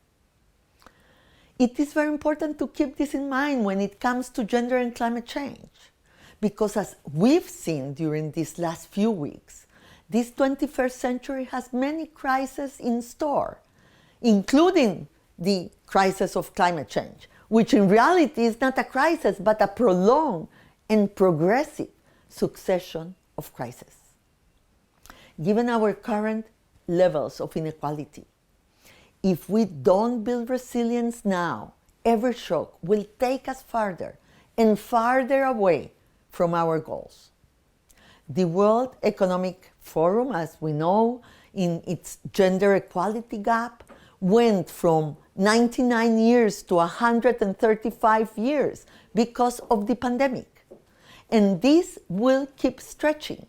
E: It is very important to keep this in mind when it comes to gender and climate change, because as we've seen during these last few weeks, this 21st century has many crises in store, including the crisis of climate change, which in reality is not a crisis, but a prolonged and progressive succession of crises. Given our current levels of inequality, if we don't build resilience now, every shock will take us farther and farther away from our goals. The World Economic Forum, as we know, in its gender equality gap, went from 99 years to 135 years because of the pandemic. And this will keep stretching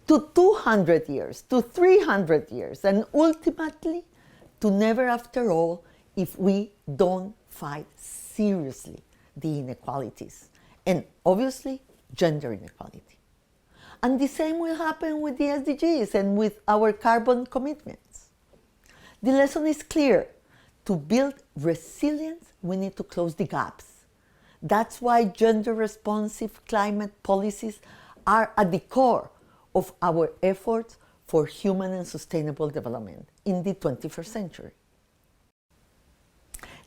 E: to 200 years, to 300 years, and ultimately to never after all if we don't fight seriously the inequalities, and obviously gender inequality. And the same will happen with the SDGs and with our carbon commitments. The lesson is clear. To build resilience, we need to close the gaps. That's why gender-responsive climate policies are at the core of our efforts for human and sustainable development in the 21st century.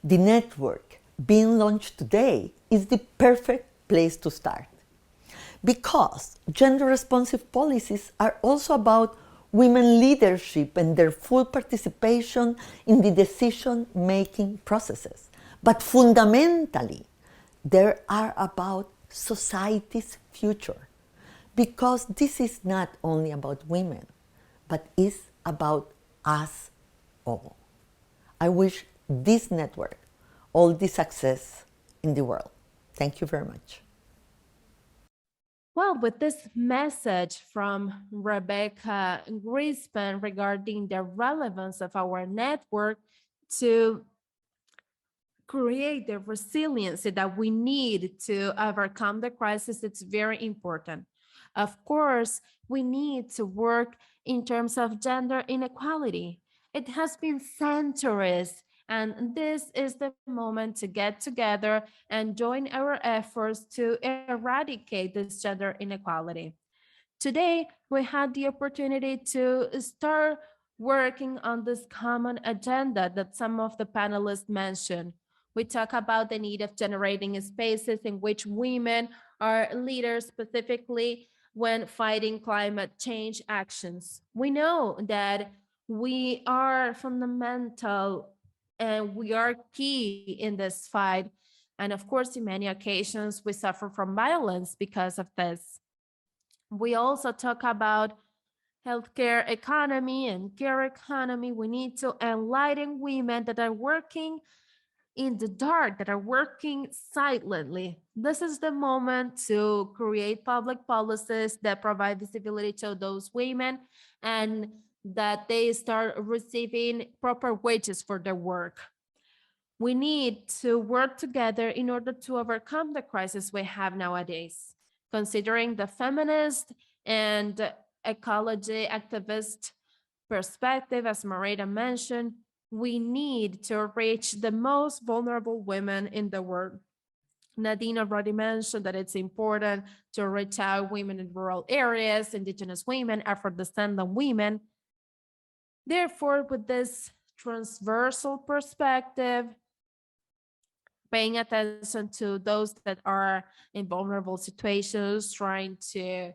E: The network being launched today is the perfect place to start, because gender-responsive policies are also about women leadership and their full participation in the decision-making processes. But fundamentally, they are about society's future, because this is not only about women, but is about us all. I wish this network all the success in the world. Thank you very much.
C: Well, with this message from Rebecca Greenspan regarding the relevance of our network to create the resiliency that we need to overcome the crisis, it's very important. Of course, we need to work in terms of gender inequality. It has been centuries, and this is the moment to get together and join our efforts to eradicate this gender inequality. Today, we had the opportunity to start working on this common agenda that some of the panelists mentioned. We talk about the need of generating spaces in which women are leaders, specifically when fighting climate change actions. We know that we are fundamental and we are key in this fight. And of course, in many occasions, we suffer from violence because of this. We also talk about healthcare economy and care economy. We need to enlighten women that are working in the dark, that are working silently. This is the moment to create public policies that provide visibility to those women and that they start receiving proper wages for their work. We need to work together in order to overcome the crisis we have nowadays. Considering the feminist and ecology activist perspective, as Marita mentioned, we need to reach the most vulnerable women in the world. Nadine already mentioned that it's important to reach out women in rural areas, indigenous women, Afro-descendant women. Therefore, with this transversal perspective, paying attention to those that are in vulnerable situations, trying to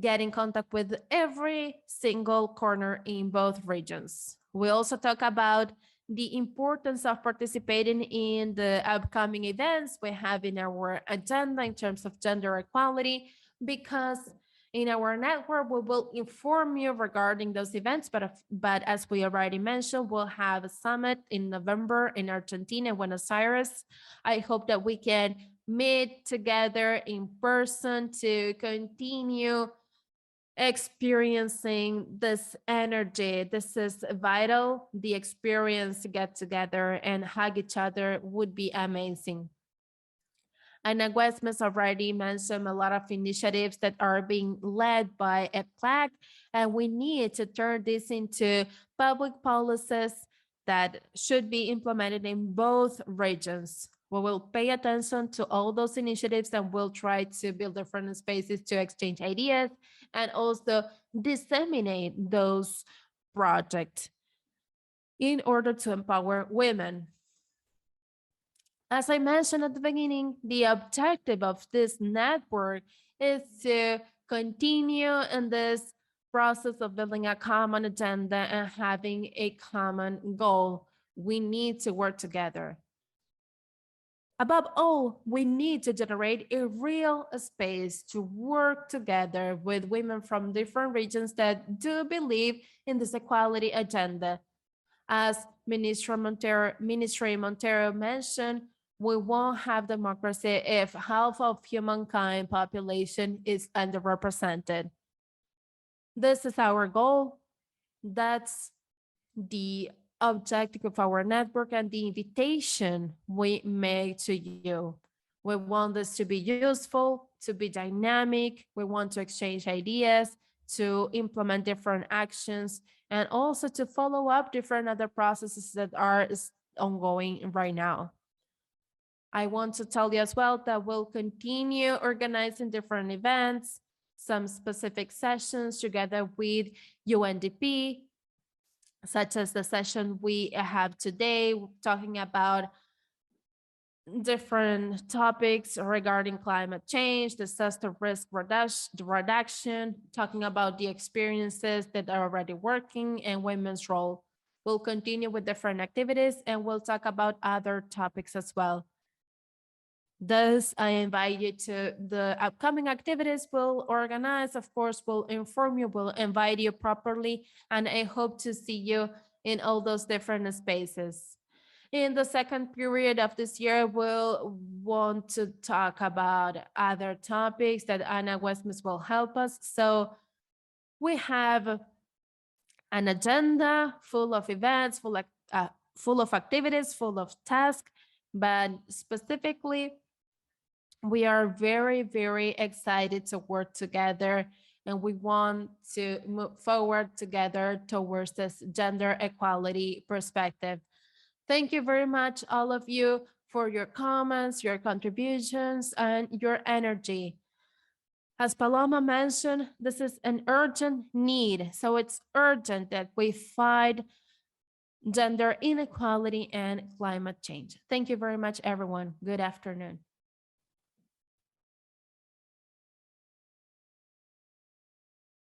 C: get in contact with every single corner in both regions. We also talk about the importance of participating in the upcoming events we have in our agenda in terms of gender equality, because in our network, we will inform you regarding those events, but as we already mentioned, we'll have a summit in November in Argentina, Buenos Aires. I hope that we can meet together in person to continue experiencing this energy. This is vital. The experience to get together and hug each other would be amazing. Anna Westman's already mentioned a lot of initiatives that are being led by EU-LAC, and we need to turn this into public policies that should be implemented in both regions. We will pay attention to all those initiatives and we'll try to build different spaces to exchange ideas and also disseminate those projects in order to empower women. As I mentioned at the beginning, the objective of this network is to continue in this process of building a common agenda and having a common goal. We need to work together. Above all, we need to generate a real space to work together with women from different regions that do believe in this equality agenda. As Minister Montero mentioned, we won't have democracy if half of humankind population is underrepresented. This is our goal. That's the objective of our network and the invitation we make to you. We want this to be useful, to be dynamic. We want to exchange ideas, to implement different actions, and also to follow up different other processes that are ongoing right now. I want to tell you as well that we'll continue organizing different events, some specific sessions together with UNDP, such as the session we have today, talking about different topics regarding climate change, disaster risk reduction, talking about the experiences that are already working and women's role. We'll continue with different activities and we'll talk about other topics as well. Thus, I invite you to the upcoming activities we'll organize. Of course, we'll inform you, we'll invite you properly, and I hope to see you in all those different spaces. In the second period of this year, we'll want to talk about other topics that Anna Westmus will help us. So we have an agenda full of events, full of activities, full of tasks, but specifically, we are very, very excited to work together and we want to move forward together towards this gender equality perspective. Thank you very much, all of you, for your comments, your contributions, and your energy. As Paloma mentioned, this is an urgent need. So it's urgent that we fight gender inequality and climate change. Thank you very much, everyone. Good afternoon.